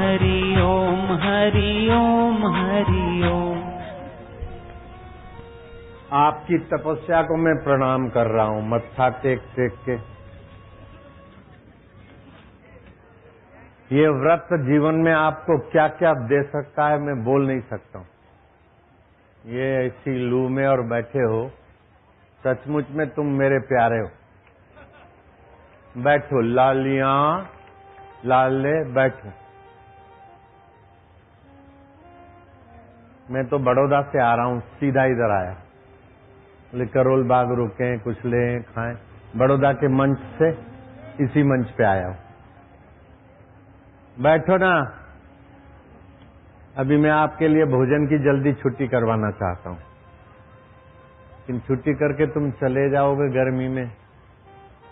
हरि ओम हरि ओम हरि ओम। आपकी तपस्या को मैं प्रणाम कर रहा हूं, मत्था टेक टेक के। ये व्रत जीवन में आपको क्या क्या दे सकता है मैं बोल नहीं सकता हूं। ये ऐसी लू में और बैठे हो, सचमुच में तुम मेरे प्यारे हो। बैठो लालियां लाले बैठो। मैं तो बड़ौदा से आ रहा हूं, सीधा इधर आया। बोले करोल बाग रुके, कुछ लें खाएं। बड़ौदा के मंच से इसी मंच पे आया हूं। बैठो ना। अभी मैं आपके लिए भोजन की जल्दी छुट्टी करवाना चाहता हूं, लेकिन छुट्टी करके तुम चले जाओगे गर्मी में,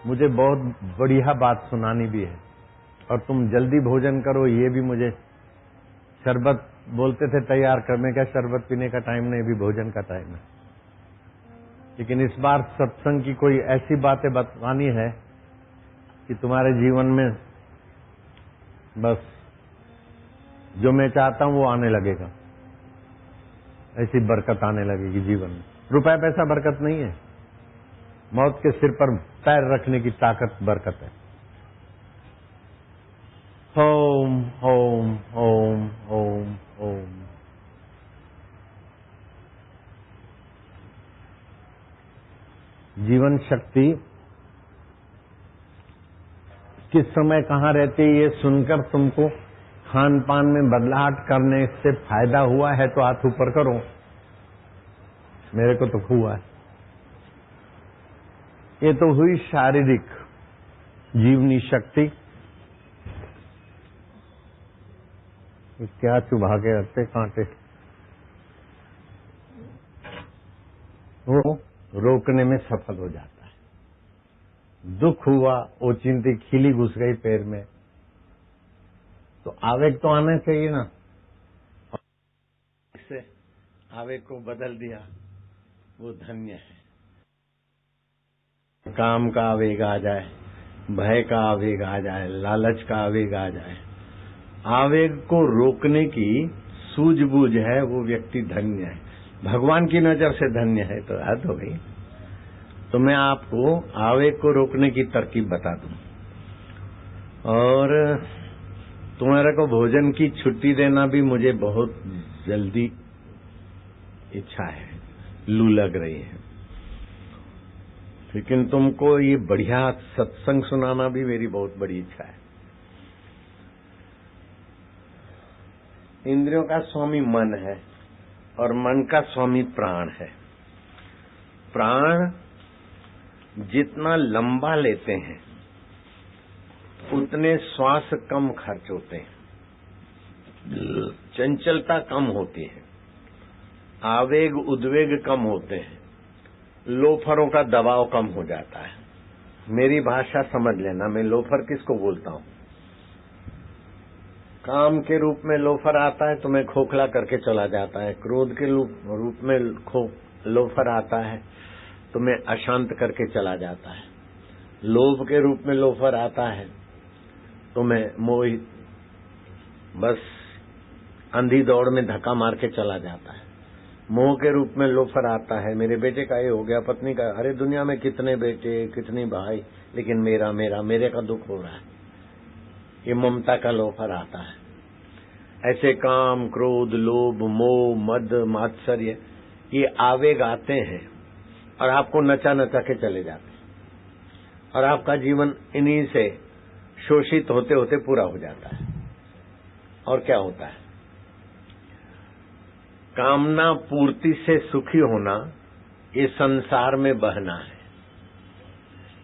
मुझे बहुत बढ़िया बात सुनानी भी है। और तुम जल्दी भोजन करो, ये भी मुझे। शरबत बोलते थे तैयार कर, मैं क्या शरबत पीने का टाइम नहीं, भी भोजन का टाइम है। लेकिन इस बार सत्संग की कोई ऐसी बातें बतानी है कि तुम्हारे जीवन में बस जो मैं चाहता हूं वो आने लगेगा। ऐसी बरकत आने लगेगी जीवन में। रुपए पैसा बरकत नहीं है, मौत के सिर पर पैर रखने की ताकत बरकत है। ओम ओम ओम ओम ओम। जीवन शक्ति किस समय कहां रहती है ये सुनकर तुमको खान पान में बदलाव करने से फायदा हुआ है तो हाथ ऊपर करो। मेरे को तो हुआ है। ये तो हुई शारीरिक जीवनी शक्ति। क्या चुभा के रखते कांटे, वो रोकने में सफल हो जाता है। दुख हुआ, ओचिंती खिली घुस गई पैर में, तो आवेग तो आना चाहिए ना। इससे आवेग को बदल दिया, वो धन्य है। काम का आवेग आ जाए, भय का आवेग आ जाए, लालच का आवेग आ जाए, आवेग को रोकने की सूझबूझ है, वो व्यक्ति धन्य है। भगवान की नजर से धन्य है तो हद हो गई। तो मैं आपको आवेग को रोकने की तरकीब बता दूं, और तुम्हारे को भोजन की छुट्टी देना भी मुझे बहुत जल्दी इच्छा है। लू लग रही है, लेकिन तुमको ये बढ़िया सत्संग सुनाना भी मेरी बहुत बड़ी इच्छा है। इंद्रियों का स्वामी मन है और मन का स्वामी प्राण है। प्राण जितना लंबा लेते हैं उतने श्वास कम खर्च होते हैं, चंचलता कम होती है, आवेग उद्वेग कम होते हैं, लोफरों का दबाव कम हो जाता है। मेरी भाषा समझ लेना, मैं लोफर किसको बोलता हूं। काम के रूप में लोफर आता है तो मैं खोखला करके चला जाता है, क्रोध के रूप में लोफर आता है तो मैं अशांत करके चला जाता है, लोभ के रूप में लोफर आता है तो मैं मोहित बस अंधी दौड़ में धक्का मार के चला जाता है, मोह के रूप में लोफर आता है, मेरे बेटे का ये हो गया, पत्नी का, अरे दुनिया में कितने बेटे कितनी भाई, लेकिन मेरा मेरा मेरे का दुख हो रहा है, ये ममता का लोफर आता है। ऐसे काम क्रोध लोभ मोह मद मात्सर्य ये आवेग आते हैं और आपको नचा नचा के चले जाते हैं, और आपका जीवन इन्हीं से शोषित होते होते पूरा हो जाता है। और क्या होता है, कामना पूर्ति से सुखी होना ये संसार में बहना है,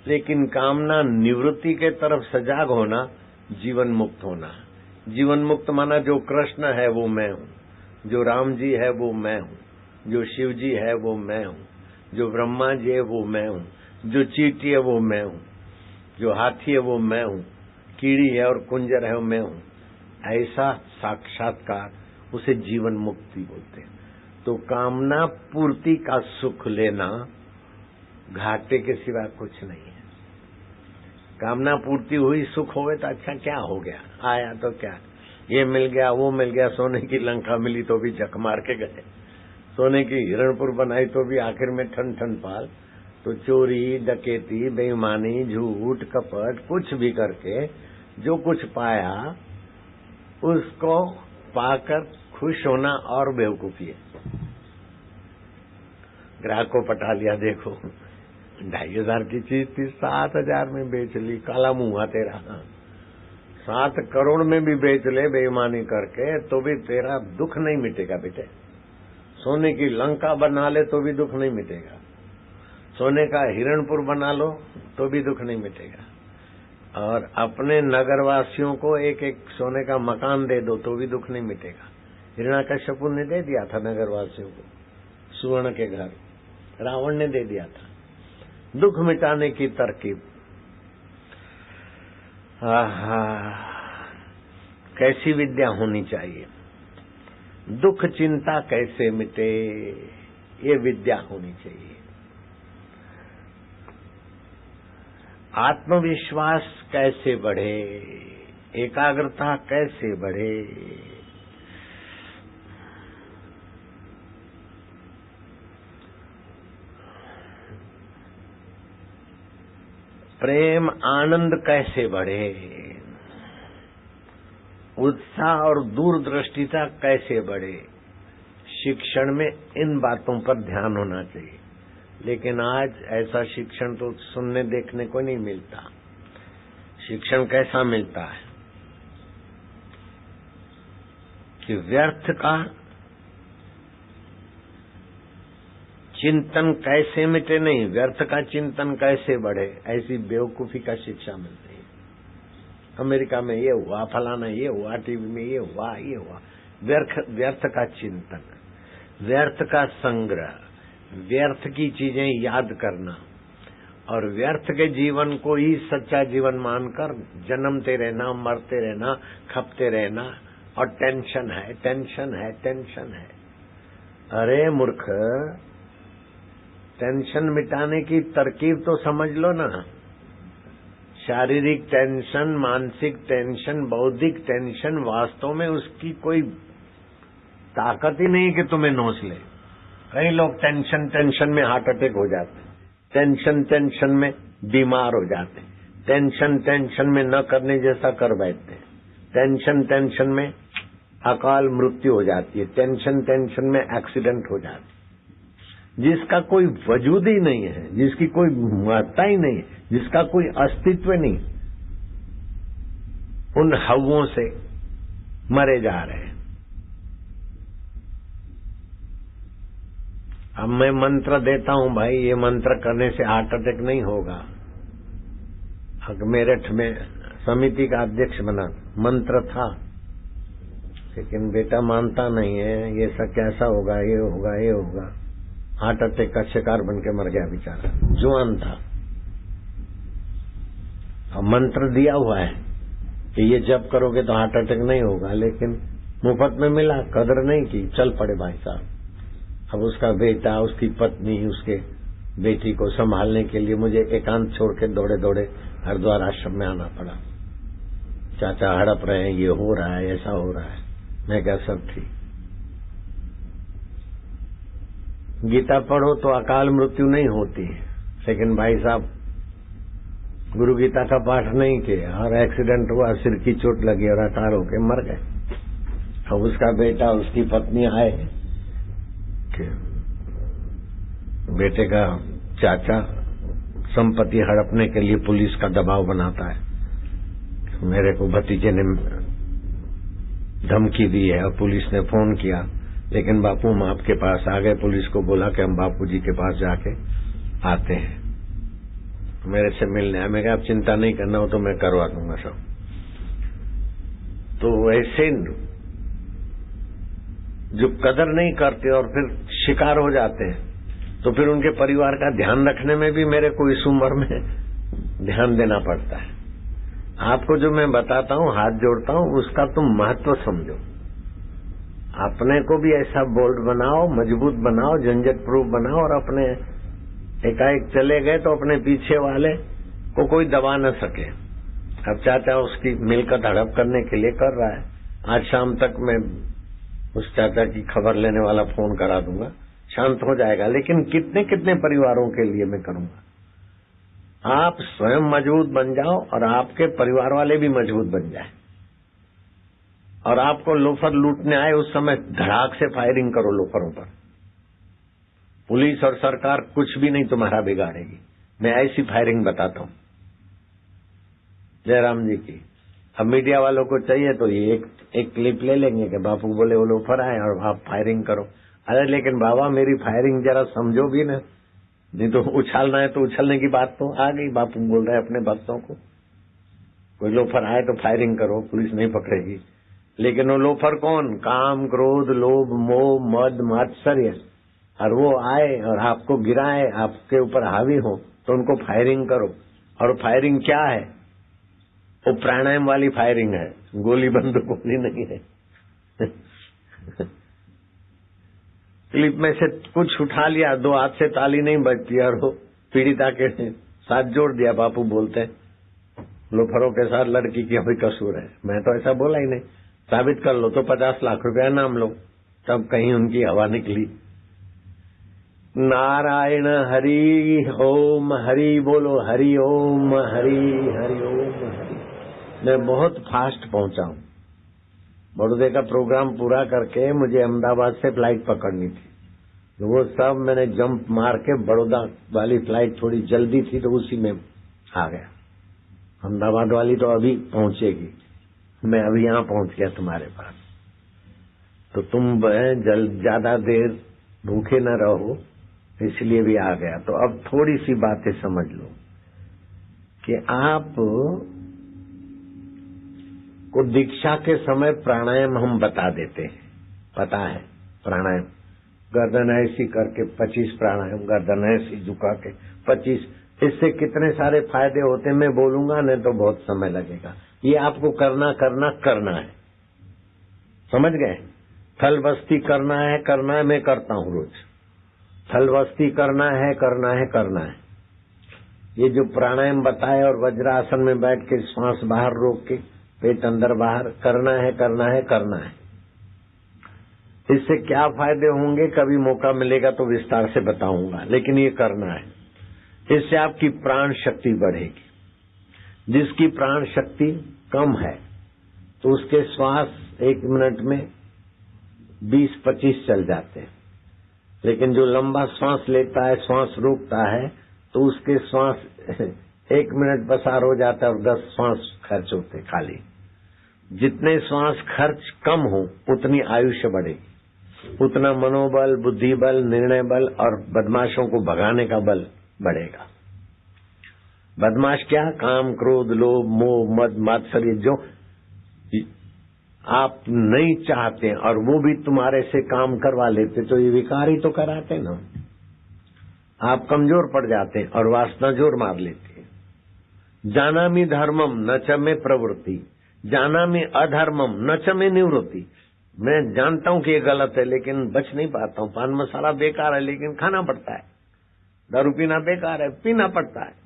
लेकिन कामना निवृत्ति के तरफ सजाग होना जीवन मुक्त होना। जीवन मुक्त माना जो कृष्ण है वो मैं हूँ, जो राम जी है वो मैं हूँ, जो शिव जी है वो मैं हूँ, जो ब्रह्मा जी है वो मैं हूँ, जो चींटी है वो मैं हूँ, जो हाथी है वो मैं हूँ, कीड़ी है और कुंजर है वो मैं हूँ। ऐसा साक्षात्कार उसे जीवन मुक्ति बोलते हैं। तो कामना पूर्ति का सुख लेना घाटे के सिवा कुछ नहीं है। कामना पूर्ति हुई सुख होवे तो अच्छा क्या हो गया, आया तो क्या, ये मिल गया वो मिल गया, सोने की लंका मिली तो भी जख मार के गए, सोने की हिरणपुर बनाई तो भी आखिर में ठन ठन पाल। तो चोरी डकैती बेईमानी झूठ कपट कुछ भी करके जो कुछ पाया उसको पाकर खुश होना और बेवकूफी है। ग्राहक को पटा लिया, देखो 2,500 की चीज थी 7,000 में बेच ली, काला मुंहा तेरा। 7 करोड़ में भी बेच ले बेईमानी करके तो भी तेरा दुख नहीं मिटेगा बेटे। सोने की लंका बना ले तो भी दुख नहीं मिटेगा, सोने का हिरणपुर बना लो तो भी दुख नहीं मिटेगा, और अपने नगरवासियों को एक एक सोने का मकान दे दो तो भी दुख नहीं मिटेगा। हिरण्याकश्यपु ने दे दिया था नगरवासियों को सुवर्ण के घर, रावण ने दे दिया था। दुख मिटाने की तरकीब, कैसी विद्या होनी चाहिए, दुख चिंता कैसे मिटे, ये विद्या होनी चाहिए। आत्मविश्वास कैसे बढ़े, एकाग्रता कैसे बढ़े, प्रेम आनंद कैसे बढ़े, उत्साह और दूरदृष्टिता कैसे बढ़े, शिक्षण में इन बातों पर ध्यान होना चाहिए। लेकिन आज ऐसा शिक्षण तो सुनने देखने को नहीं मिलता। शिक्षण कैसा मिलता है कि व्यर्थ का चिंतन कैसे मिटे नहीं, व्यर्थ का चिंतन कैसे बढ़े, ऐसी बेवकूफी का शिक्षा मिलती है। अमेरिका में ये हुआ, फलाना ये हुआ, टीवी में ये हुआ, ये हुआ। व्यर्थ का चिंतन, व्यर्थ का संग्रह, व्यर्थ की चीजें याद करना और व्यर्थ के जीवन को ही सच्चा जीवन मानकर जन्मते रहना, मरते रहना, खपते रहना, और टेंशन है, टेंशन है, टेंशन है। अरे मूर्ख, टेंशन मिटाने की तरकीब तो समझ लो ना। शारीरिक टेंशन, मानसिक टेंशन, बौद्धिक टेंशन, वास्तव में उसकी कोई ताकत ही नहीं कि तुम्हें नोच ले। कई लोग टेंशन में हार्ट अटैक हो जाते, टेंशन में बीमार हो जाते, टेंशन में न करने जैसा कर बैठते, टेंशन में अकाल मृत्यु हो जाती है, टेंशन में एक्सीडेंट हो जाती है। जिसका कोई वजूद ही नहीं है, जिसकी कोई महत्ता ही नहीं है, जिसका कोई अस्तित्व नहीं, उन हवों से मरे जा रहे हैं। अब मैं मंत्र देता हूं भाई, ये मंत्र करने से हार्ट अटैक नहीं होगा। मेरठ में समिति का अध्यक्ष बना, मंत्र था, लेकिन बेटा मानता नहीं है, ये सब कैसा होगा, ये होगा, ये होगा। हार्ट अटैक का शिकार बन के मर गया बेचारा, जुआन था। अब मंत्र दिया हुआ है कि ये जब करोगे तो हार्ट अटैक नहीं होगा, लेकिन मुफ्त में मिला, कदर नहीं की, चल पड़े भाई साहब। अब उसका बेटा, उसकी पत्नी, उसके बेटी को संभालने के लिए मुझे एकांत छोड़ के दौड़े दौड़े हरिद्वार आश्रम में आना पड़ा। चाचा हड़प रहे हैं, ये हो रहा है, ऐसा हो रहा है। मैं क्या सब ठीक। गीता पढ़ो तो अकाल मृत्यु नहीं होती, लेकिन भाई साहब गुरु गीता का पाठ नहीं किया और एक्सीडेंट हुआ, सिर की चोट लगी और अकाल होके मर गए। अब उसका बेटा, उसकी पत्नी आए कि बेटे का चाचा संपत्ति हड़पने के लिए पुलिस का दबाव बनाता है। मेरे को भतीजे ने धमकी दी है और पुलिस ने फोन किया, लेकिन बापू हम आपके पास आ गए। पुलिस को बोला कि हम बापूजी के पास जाके आते हैं, मेरे से मिलने आए। मैं कहा आप चिंता नहीं करना, हो तो मैं करवा दूंगा सब। तो ऐसे जो कदर नहीं करते और फिर शिकार हो जाते हैं, तो फिर उनके परिवार का ध्यान रखने में भी मेरे को इस उम्र में ध्यान देना पड़ता है। आपको जो मैं बताता हूं, हाथ जोड़ता हूं, उसका तुम महत्व समझो। अपने को भी ऐसा बोल्ड बनाओ, मजबूत बनाओ, झंझट प्रूफ बनाओ, और अपने एकाएक चले गए तो अपने पीछे वाले को कोई दबा न सके। अब चाचा उसकी मिलकत हड़प करने के लिए कर रहा है, आज शाम तक मैं उस चाचा की खबर लेने वाला फोन करा दूंगा, शांत हो जाएगा। लेकिन कितने कितने परिवारों के लिए मैं करूंगा। आप स्वयं मजबूत बन जाओ और आपके परिवार वाले भी मजबूत बन जाए। और आपको लोफर लूटने आए उस समय धड़ाक से फायरिंग करो लोफरों पर। पुलिस और सरकार कुछ भी नहीं तुम्हारा बिगाड़ेगी। मैं ऐसी फायरिंग बताता हूं जयराम जी की। अब मीडिया वालों को चाहिए तो ये एक क्लिप ले लेंगे कि बापू बोले वो लोफर आए और आप फायरिंग करो। अरे लेकिन बाबा मेरी फायरिंग जरा समझो भी ना, नहीं तो उछालना है तो उछलने की बात तो आ गई। बापू बोल रहे अपने भक्तों को कोई लोफर आए तो फायरिंग करो, पुलिस नहीं पकड़ेगी। लेकिन वो लोफर कौन? काम, क्रोध, लोभ, मोह, मद, मात्सर्य। और वो आए और आपको गिराए, आपके ऊपर हावी हो तो उनको फायरिंग करो। और फायरिंग क्या है? वो प्राणायाम वाली फायरिंग है, गोली बंदूक गोली नहीं है। क्लिप में से कुछ उठा लिया, दो हाथ से ताली नहीं बजती और वो पीड़िता के साथ जोड़ दिया। बापू बोलते हैं लोफरों के साथ लड़की की अभी कसूर है। मैं तो ऐसा बोला ही नहीं, साबित कर लो तो 50 लाख रुपया नाम लो। तब कहीं उनकी हवा निकली। नारायण हरि ओम, हरि बोलो, हरि ओम, हरि हरि ओम हरि। मैं बहुत फास्ट पहुंचा हूं। बड़ौदे का प्रोग्राम पूरा करके मुझे अहमदाबाद से फ्लाइट पकड़नी थी, तो वो सब मैंने जंप मार के बड़ौदा वाली फ्लाइट थोड़ी जल्दी थी तो उसी में आ गया। अहमदाबाद वाली तो अभी पहुंचेगी, मैं अभी यहां पहुंच गया तुम्हारे पास। तो तुम ज्यादा देर भूखे न रहो, इसलिए भी आ गया। तो अब थोड़ी सी बातें समझ लो कि आप को दीक्षा के समय प्राणायाम हम बता देते हैं, पता है प्राणायाम। गर्दन ऐसी करके 25 प्राणायाम, गर्दन ऐसी झुका के 25। इससे कितने सारे फायदे होते हैं मैं बोलूंगा, नहीं तो बहुत समय लगेगा। ये आपको करना करना करना है, समझ गए? थल बस्ती करना है, मैं करता हूं रोज। थल बस्ती करना है, करना है, करना है। ये जो प्राणायाम बताए और वज्रासन में बैठ के श्वास बाहर रोक के पेट अंदर बाहर करना है, करना है, करना है। इससे क्या फायदे होंगे कभी मौका मिलेगा तो विस्तार से बताऊंगा, लेकिन ये करना है। इससे आपकी प्राण शक्ति बढ़ेगी। जिसकी प्राण शक्ति कम है तो उसके श्वास 1 मिनट में 20-25 चल जाते हैं। लेकिन जो लंबा श्वास लेता है, श्वास रोकता है, तो उसके श्वास 1 मिनट पसार हो जाता है और 10 श्वास खर्च होते खाली। जितने श्वास खर्च कम हो उतनी आयुष्य बढ़ेगी, उतना मनोबल, बुद्धि बल, निर्णय बल और बदमाशों को भगाने का बल बढ़ेगा। बदमाश क्या? काम, क्रोध, लोभ, मोह, मद, मात्सर्य जो आप नहीं चाहते और वो भी तुम्हारे से काम करवा लेते, तो ये विकार ही तो कराते ना। आप कमजोर पड़ जाते हैं और वासना जोर मार लेती है। जानामि धर्मम न च में प्रवृत्ति, जानामि अधर्मम न च में निवृत्ति। मैं जानता हूं कि ये गलत है लेकिन बच नहीं पाता हूं। पान मसाला बेकार है लेकिन खाना पड़ता है। दारू पीना बेकार है, पीना पड़ता है।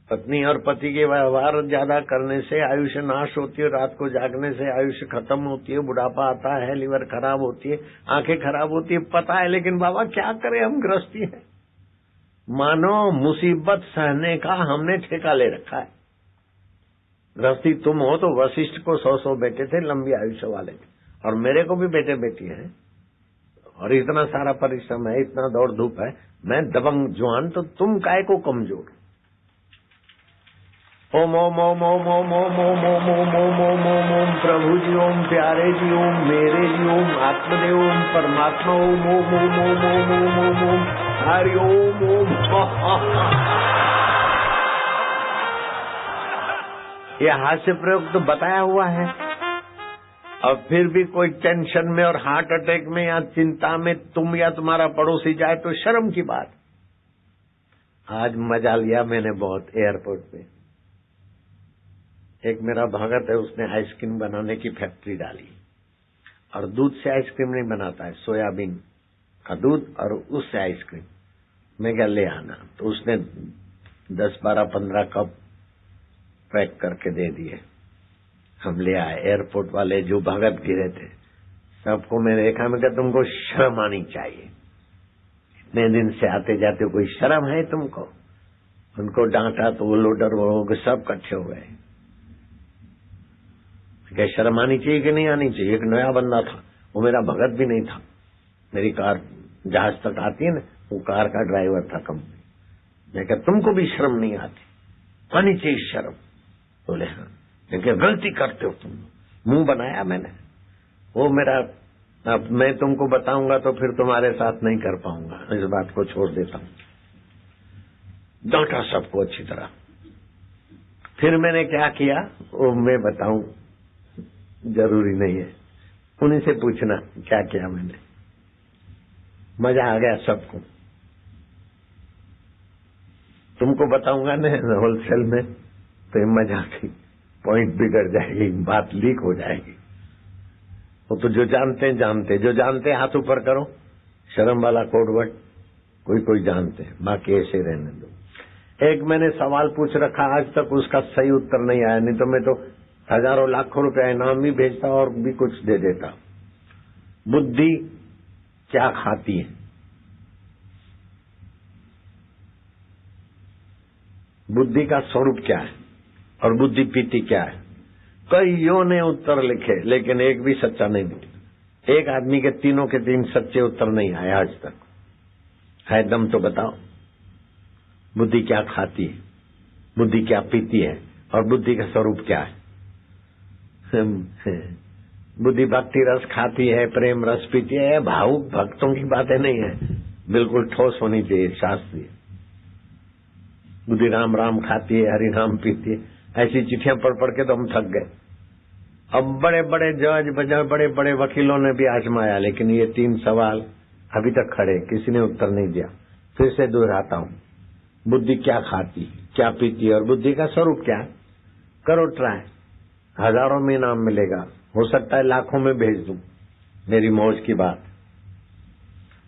पत्नी और पति के व्यवहार ज्यादा करने से आयुष्य नाश होती है, रात को जागने से आयुष्य खत्म होती है, बुढ़ापा आता है, लिवर खराब होती है, आंखें खराब होती है, पता है। लेकिन बाबा क्या करें, हम गृहस्थी हैं। मानो मुसीबत सहने का हमने ठेका ले रखा है। गृहस्थी तुम हो तो वशिष्ठ को 100 बेटे थे, लंबी आयुष्य वाले थे, और मेरे को भी बेटे बेटी हैं, और इतना सारा परिश्रम है, इतना दौड़ धूप है, मैं दबंग जवान, तो तुम काय को कमजोर। ओम ओम ओम ओम ओम ओम ओम ओम ओम ओम ओम ओम ओम प्रभु जी ओम, प्यारे जी ओम, मेरे जी ओम, आत्मदेव ओम, परमात्मा ओम, ओम ओम ओम ओम ओम ओम ओम, हरि ओम ओम। यह हास्य प्रयोग तो बताया हुआ है, और फिर भी कोई टेंशन में और हार्ट अटैक में या चिंता में तुम या तुम्हारा पड़ोसी जाए तो शर्म की बात। आज मजा लिया मैंने बहुत एयरपोर्ट पे। एक मेरा भगत है, उसने आइसक्रीम बनाने की फैक्ट्री डाली, और दूध से आइसक्रीम नहीं बनाता है, सोयाबीन का दूध और उससे आइसक्रीम। मैं क्या ले आना, तो उसने 10, 12, 15 कप पैक करके दे दिए। हम ले आए। एयरपोर्ट वाले जो भगत गिरे थे सबको मैंने देखा, मैं कहा तुमको शर्म आनी चाहिए, इतने दिन से आते जाते कोई शर्म है तुमको? उनको डांटा तो वो लोडर वो सब इकट्ठे हो गए। क्या शर्म आनी चाहिए कि नहीं आनी चाहिए? एक नया बंदा था, वो मेरा भगत भी नहीं था, मेरी कार जहाज तक आती है ना, वो कार का ड्राइवर था कंपनी। मैं कहा तुमको भी शर्म नहीं आती? आनी चाहिए शर्म। बोले हाँ। मैं क्या गलती करते हो तुम? मुंह बनाया मैंने। वो मेरा, अब मैं तुमको बताऊंगा तो फिर तुम्हारे साथ नहीं कर पाऊंगा, इस बात को छोड़ देता हूं। डांटा सबको अच्छी तरह। फिर मैंने क्या किया वो मैं बताऊं, जरूरी नहीं है, उन्हीं से पूछना क्या किया मैंने। मजा आ गया सबको। तुमको बताऊंगा ना होलसेल में तो मजा की पॉइंट बिगड़ जाएगी, बात लीक हो जाएगी। वो तो जो जानते हैं जानते, जो जानते हाथ ऊपर करो। शर्म वाला कोडवर्ड कोई कोई जानते हैं, बाकी ऐसे रहने दो। एक मैंने सवाल पूछ रखा, आज तक उसका सही उत्तर नहीं आया, नहीं तो मैं तो हजारों लाखों रुपया इनाम भी भेजता और भी कुछ दे देता। बुद्धि क्या खाती है? बुद्धि का स्वरूप क्या है और बुद्धि पीती क्या है? कईयों ने उत्तर लिखे लेकिन एक भी सच्चा नहीं निकला। एक आदमी के तीनों के तीन सच्चे उत्तर नहीं आए आज तक। है दम तो बताओ, बुद्धि क्या खाती है, बुद्धि क्या पीती है और बुद्धि का स्वरूप क्या है? बुद्धि भक्ति रस खाती है, प्रेम रस पीती है। भावुक भक्तों की बातें नहीं है, बिल्कुल ठोस होनी चाहिए, शास्त्रीय। बुद्धि राम राम खाती है, हरि नाम पीती है। ऐसी चिट्ठियां पढ़ पढ़ के तो हम थक गए। अब बड़े बड़े जज, बड़े बड़े वकीलों ने भी आजमाया, लेकिन ये तीन सवाल अभी तक खड़े, किसी ने उत्तर नहीं दिया। फिर से दोहराता हूं, बुद्धि क्या खाती, क्या पीती और बुद्धि का स्वरूप क्या? करो ट्राई, हजारों में इनाम मिलेगा, हो सकता है लाखों में भेज दूं, मेरी मौज की बात।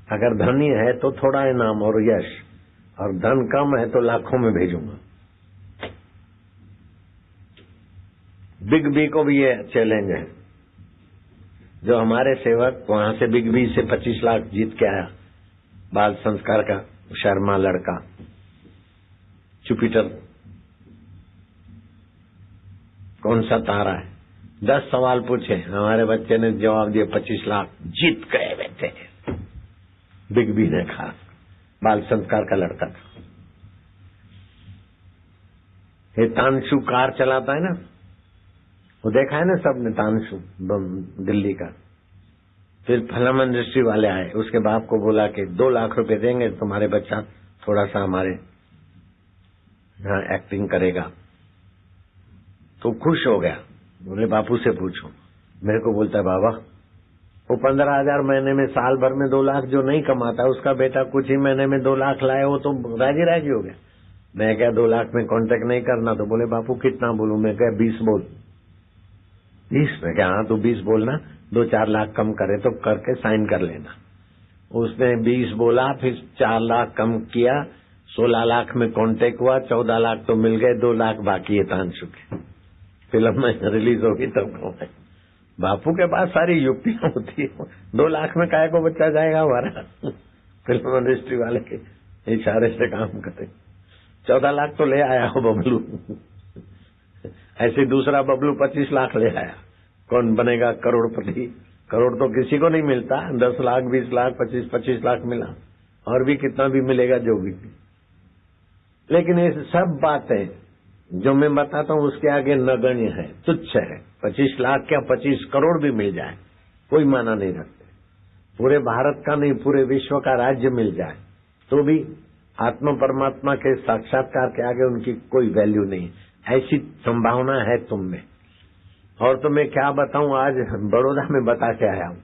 अगर धनी है तो थोड़ा इनाम और यश, और धन कम है तो लाखों में भेजूंगा। बिग बी को भी ये चैलेंज है। जो हमारे सेवक वहां से बिग बी से 25 लाख जीत के आया, बाल संस्कार का शर्मा लड़का, जुपिटर कौन सा तारा है, 10 सवाल पूछे, हमारे बच्चे ने जवाब दिए, 25 लाख जीत गए बैठे। बिग बी ने कहा, बाल संस्कार का लड़का था। ये तानशु कार चलाता है ना, वो देखा है ना सबने, तानशु दिल्ली का। फिर फिल्म इंडस्ट्री वाले आए, उसके बाप को बोला कि 2 लाख रुपए देंगे, तुम्हारे बच्चा थोड़ा सा हमारे यहाँ एक्टिंग करेगा। तो खुश हो गया, बोले बापू से पूछो। मेरे को बोलता है बाबा वो 15,000 महीने में, साल भर में 2 लाख जो नहीं कमाता, उसका बेटा कुछ ही महीने में 2 लाख लाए, वो तो राजी राजी हो गया। मैं क्या 2 लाख में कांटेक्ट नहीं करना? तो बोले बापू कितना बोलूं? मैं क्या 20 बोल? 20? मैं क्या हाँ, तो 20 बोलना, 2-4 लाख कम करे तो करके साइन कर लेना। उसने 20 बोला, फिर 4 लाख कम किया, 16 लाख में कांटेक्ट हुआ, 14 लाख तो मिल गए, 2 लाख बाकी है तानशु के। फिल्म में रिलीज होगी तब कमाए। बापू के पास सारी युक्तियां होती है, 2 लाख में काहे को बच्चा जाएगा हमारा? फिल्म इंडस्ट्री वाले के इशारे से काम करे। 14 लाख तो ले आया हो बबलू, ऐसे दूसरा बबलू 25 लाख ले आया। कौन बनेगा करोड़पति? करोड़ तो किसी को नहीं मिलता, 10 लाख 20 लाख 25 लाख मिला, और भी कितना भी मिलेगा जो भी। लेकिन ये सब बातें जो मैं बताता हूँ उसके आगे नगण्य है, तुच्छ है। 25 लाख क्या 25 करोड़ भी मिल जाए कोई माना नहीं रखते। पूरे भारत का नहीं, पूरे विश्व का राज्य मिल जाए तो भी आत्मा परमात्मा के साक्षात्कार के आगे उनकी कोई वैल्यू नहीं। ऐसी संभावना है तुम में। और तो मैं क्या बताऊं, आज बड़ौदा में बता के आया हूं।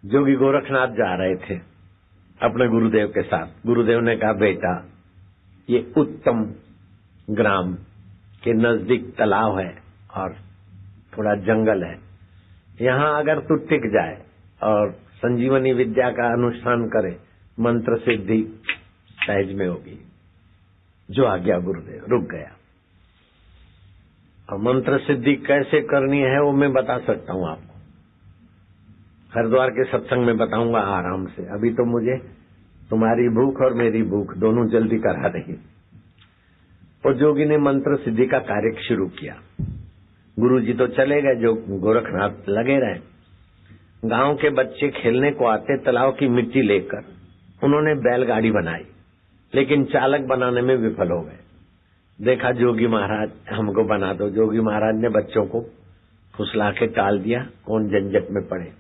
जोगी गोरखनाथ जा रहे थे अपने गुरुदेव के साथ। गुरुदेव ने कहा बेटा ये उत्तम ग्राम के नजदीक तालाब है और थोड़ा जंगल है, यहाँ अगर तू टिक जाए और संजीवनी विद्या का अनुष्ठान करे, मंत्र सिद्धि सहज में होगी। जो आज्ञा गुरुदेव। रुक गया। और मंत्र सिद्धि कैसे करनी है वो मैं बता सकता हूँ आपको, हरिद्वार के सत्संग में बताऊंगा आराम से। अभी तो मुझे तुम्हारी भूख और मेरी भूख दोनों जल्दी करा रही। तो जोगी ने मंत्र सिद्धि का कार्य शुरू किया। गुरुजी तो चले गए, जो गोरखनाथ लगे रहे। गांव के बच्चे खेलने को आते, तालाब की मिट्टी लेकर उन्होंने बैलगाड़ी बनाई, लेकिन चालक बनाने में विफल हो गए। देखा जोगी महाराज हमको बना दो। जोगी महाराज ने बच्चों को फुसला के टाल दिया, कौन झंझट में पड़े।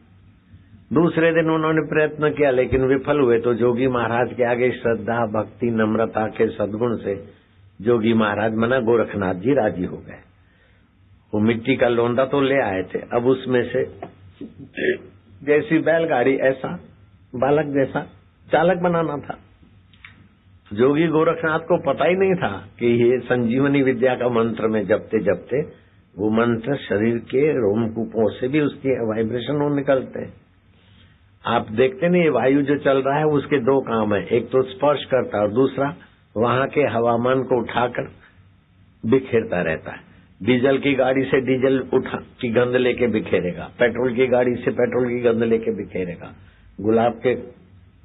दूसरे दिन उन्होंने प्रयत्न किया लेकिन विफल हुए। तो जोगी महाराज के आगे श्रद्धा भक्ति नम्रता के सद्गुण से जोगी महाराज मना गोरखनाथ जी राजी हो गए। वो मिट्टी का लोंदा तो ले आए थे, अब उसमें से जैसी बैलगाड़ी ऐसा बालक जैसा चालक बनाना था। जोगी गोरखनाथ को पता ही नहीं था कि ये संजीवनी विद्या का मंत्र में जपते जपते वो मंत्र शरीर के रोमकूपों से भी उसके वाइब्रेशन निकलते हैं। आप देखते नहीं, वायु जो चल रहा है उसके दो काम है, एक तो स्पर्श करता है और दूसरा वहां के हवामान को उठाकर बिखेरता रहता है। डीजल की गाड़ी से डीजल उठा की गंध लेके बिखेरेगा, पेट्रोल की गाड़ी से पेट्रोल की गंध लेके बिखेरेगा, गुलाब के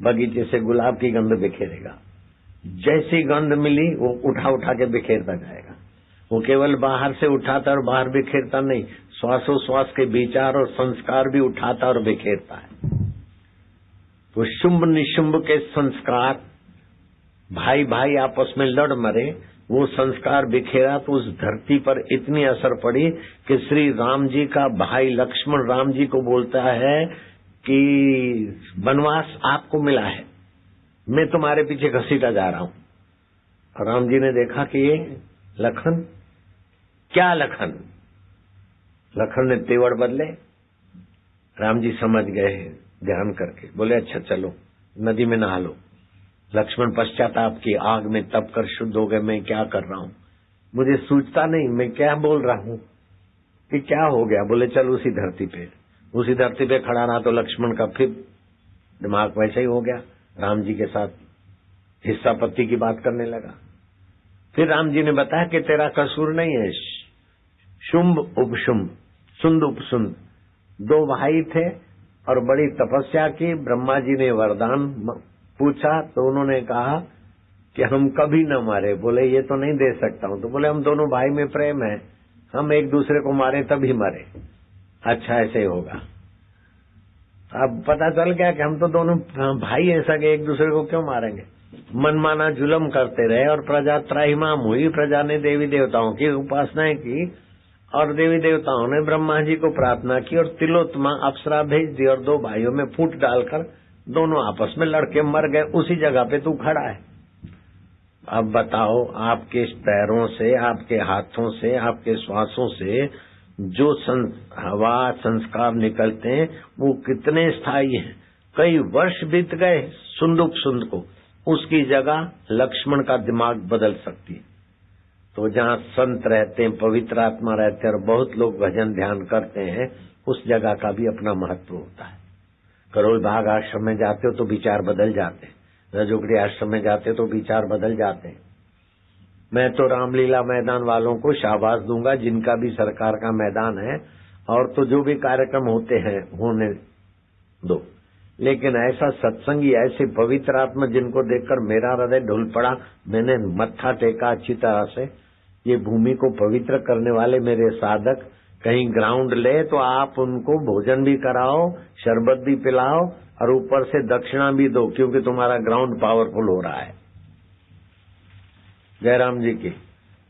बगीचे से गुलाब की गंध बिखेरेगा। जैसी गंध मिली वो उठा उठा के बिखेरता जाएगा। वो केवल बाहर से उठाता और बाहर बिखेरता नहीं, श्वासोश्वास के विचार और संस्कार भी उठाता और बिखेरता है। तो शुंभ निशुंभ के संस्कार, भाई भाई आपस में लड़ मरे, वो संस्कार बिखेरा तो उस धरती पर इतनी असर पड़ी कि श्री राम जी का भाई लक्ष्मण राम जी को बोलता है कि वनवास आपको मिला है, मैं तुम्हारे पीछे घसीटा जा रहा हूं। राम जी ने देखा कि ये लखन, क्या लखन? लखन ने तेवर बदले। राम जी समझ गए ध्यान करके, बोले अच्छा चलो नदी में नहा लो। लक्ष्मण पश्चाताप की आग में तप कर शुद्ध हो गए, मैं क्या कर रहा हूं, मुझे सूझता नहीं मैं क्या बोल रहा हूं कि क्या हो गया। बोले चल उसी धरती पे खड़ा रहा तो लक्ष्मण का फिर दिमाग वैसा ही हो गया, राम जी के साथ हिस्सा पत्ती की बात करने लगा। फिर राम जी ने बताया कि तेरा कसूर नहीं है, शुंभ उपशुंभ सुंद उपसुंद दो भाई थे और बड़ी तपस्या की। ब्रह्मा जी ने वरदान पूछा तो उन्होंने कहा कि हम कभी न मारे। बोले ये तो नहीं दे सकता हूं। तो बोले हम दोनों भाई में प्रेम है, हम एक दूसरे को मारे तभी मरे। अच्छा ऐसे ही होगा। अब पता चल गया कि हम तो दोनों भाई ऐसा कि एक दूसरे को क्यों मारेंगे। मनमाना जुल्म करते रहे और प्रजा त्राहिमाम हुई। प्रजा ने देवी देवताओं की उपासनाएं की और देवी देवताओं ने ब्रह्मा जी को प्रार्थना की और तिलोत्तमा अप्सरा भेज दी और दो भाइयों में फूट डालकर दोनों आपस में लड़के मर गए। उसी जगह पे तू खड़ा है। अब बताओ, आपके पैरों से, आपके हाथों से, आपके श्वासों से जो हवा संस्कार निकलते हैं वो कितने स्थायी हैं। कई वर्ष बीत गए सुंदुप सुंद को, उसकी जगह लक्ष्मण का दिमाग बदल सकती है। तो जहाँ संत रहते हैं, पवित्र आत्मा रहते हैं और बहुत लोग भजन ध्यान करते हैं, उस जगह का भी अपना महत्व होता है। करोल बाग आश्रम में जाते हो तो विचार बदल जाते हैं, रजोगड़ी आश्रम में जाते हो तो विचार बदल जाते हैं। मैं तो रामलीला मैदान वालों को शाबाश दूंगा, जिनका भी सरकार का मैदान है और तो जो भी कार्यक्रम होते हैं होने दो, लेकिन ऐसा सत्संगी, ऐसे पवित्र आत्मा जिनको देखकर मेरा हृदय ढुल पड़ा, मैंने मत्था टेका अच्छी तरह से। ये भूमि को पवित्र करने वाले मेरे साधक कहीं ग्राउंड ले तो आप उनको भोजन भी कराओ, शरबत भी पिलाओ और ऊपर से दक्षिणा भी दो, क्योंकि तुम्हारा ग्राउंड पावरफुल हो रहा है। जयराम जी की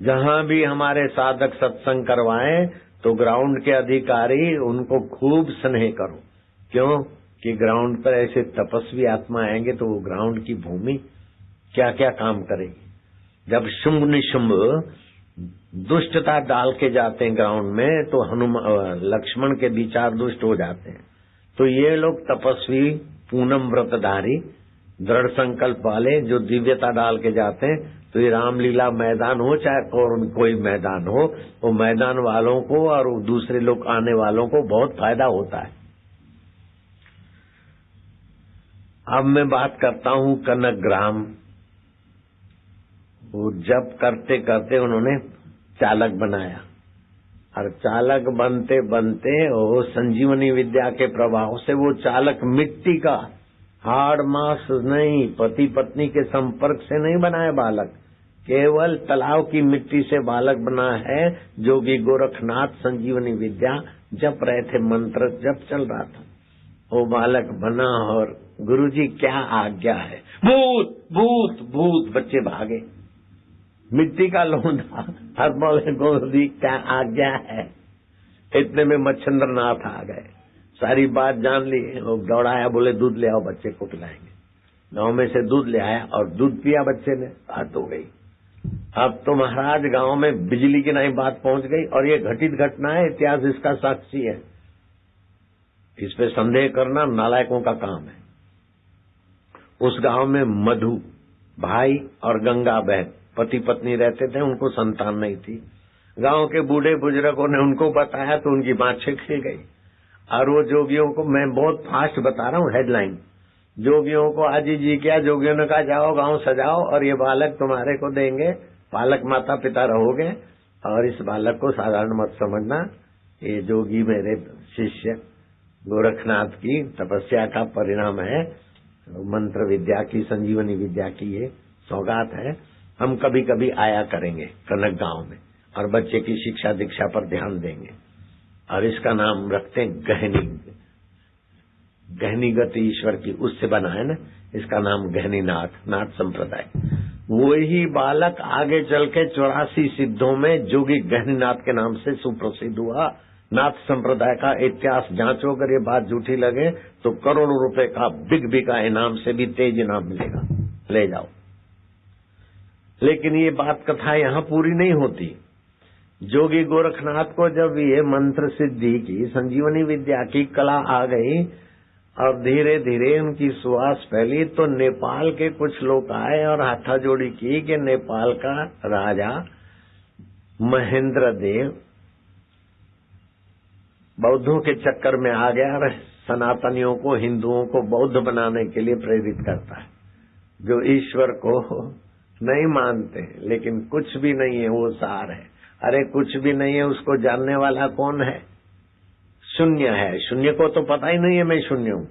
जहां भी हमारे साधक सत्संग करवाएं तो ग्राउंड के अधिकारी उनको खूब स्नेह करो। क्यों कि ग्राउंड पर ऐसे तपस्वी आत्मा आएंगे तो वो ग्राउंड की भूमि क्या क्या काम करेगी। जब शुंभ निशुंभ दुष्टता डाल के जाते हैं ग्राउंड में तो लक्ष्मण के विचार दुष्ट हो जाते हैं। तो ये लोग तपस्वी, पूनम व्रतधारी, दृढ़ संकल्प वाले जो दिव्यता डाल के जाते हैं, तो ये रामलीला मैदान हो चाहे कोई मैदान हो, वो मैदान वालों को और दूसरे लोग आने वालों को बहुत फायदा होता है। अब मैं बात करता हूं कनकग्राम। वो जब करते करते उन्होंने चालक बनाया। और चालक बनते बनते वो संजीवनी विद्या के प्रभाव से वो चालक मिट्टी का, हाड़ मांस नहीं, पति पत्नी के संपर्क से नहीं बना है बालक, केवल तालाब की मिट्टी से बालक बना है। जोगी गोरखनाथ संजीवनी विद्या जप रहे थे, मंत्र जप चल रहा था, वो बालक बना। और गुरुजी क्या आज्ञा है? भूत भूत भूत, बच्चे भागे, मिट्टी का लोंधा। हर बोले गुरुजी क्या आज्ञा है? इतने में मच्छिंद्र नाथ आ गए, सारी बात जान ली। लोग दौड़ाया, बोले दूध ले आओ, बच्चे को पिलाएंगे। गांव में से दूध ले आया और दूध पिया बच्चे ने, बात हो गई। अब तो महाराज गांव में बिजली की नहीं बात पहुंच गई, और ये घटित घटना है, इतिहास इसका साक्षी है। इस पे संदेह करना नालायकों का काम है। उस गांव में मधु भाई और गंगा बहन पति पत्नी रहते थे, उनको संतान नहीं थी। गांव के बूढ़े बुजुर्गों ने उनको बताया तो उनकी बातें खिल गई। और वो जोगियों को, मैं बहुत फास्ट बता रहा हूँ हेडलाइन, जोगियों को आजी जी किया। जोगियों ने कहा जाओ गांव सजाओ और ये बालक तुम्हारे को देंगे, बालक माता पिता रहोगे, और इस बालक को साधारण मत समझना, ये जोगी मेरे शिष्य गोरखनाथ की तपस्या का परिणाम है, मंत्र विद्या की, संजीवनी विद्या की ये सौगात है। हम कभी कभी आया करेंगे कनक गांव में, और बच्चे की शिक्षा दीक्षा पर ध्यान देंगे। और इसका नाम रखते हैं गहनी, गहनी गति ईश्वर की, उससे बना है ना, इसका नाम गहनीनाथ, नाथ संप्रदाय। वही बालक आगे चल के 84 सिद्धों में जोगी गहनीनाथ के नाम से सुप्रसिद्ध हुआ। नाथ संप्रदाय का इतिहास जांचो, अगर ये बात झूठी लगे तो करोड़ों रुपए का बिग बी का इनाम से भी तेज इनाम मिलेगा, ले जाओ। लेकिन ये बात कथा यहाँ पूरी नहीं होती। जोगी गोरखनाथ को जब ये मंत्र सिद्धि की, संजीवनी विद्या की कला आ गई और धीरे धीरे उनकी सुवास फैली, तो नेपाल के कुछ लोग आए और हाथाजोड़ी की कि नेपाल का राजा महेंद्र देव बौद्धों के चक्कर में आ गया और सनातनियों को, हिंदुओं को बौद्ध बनाने के लिए प्रेरित करता है, जो ईश्वर को नहीं मानते, लेकिन कुछ भी नहीं है वो सार है। अरे कुछ भी नहीं है, उसको जानने वाला कौन है? शून्य है। शून्य को तो पता ही नहीं है मैं शून्य हूं।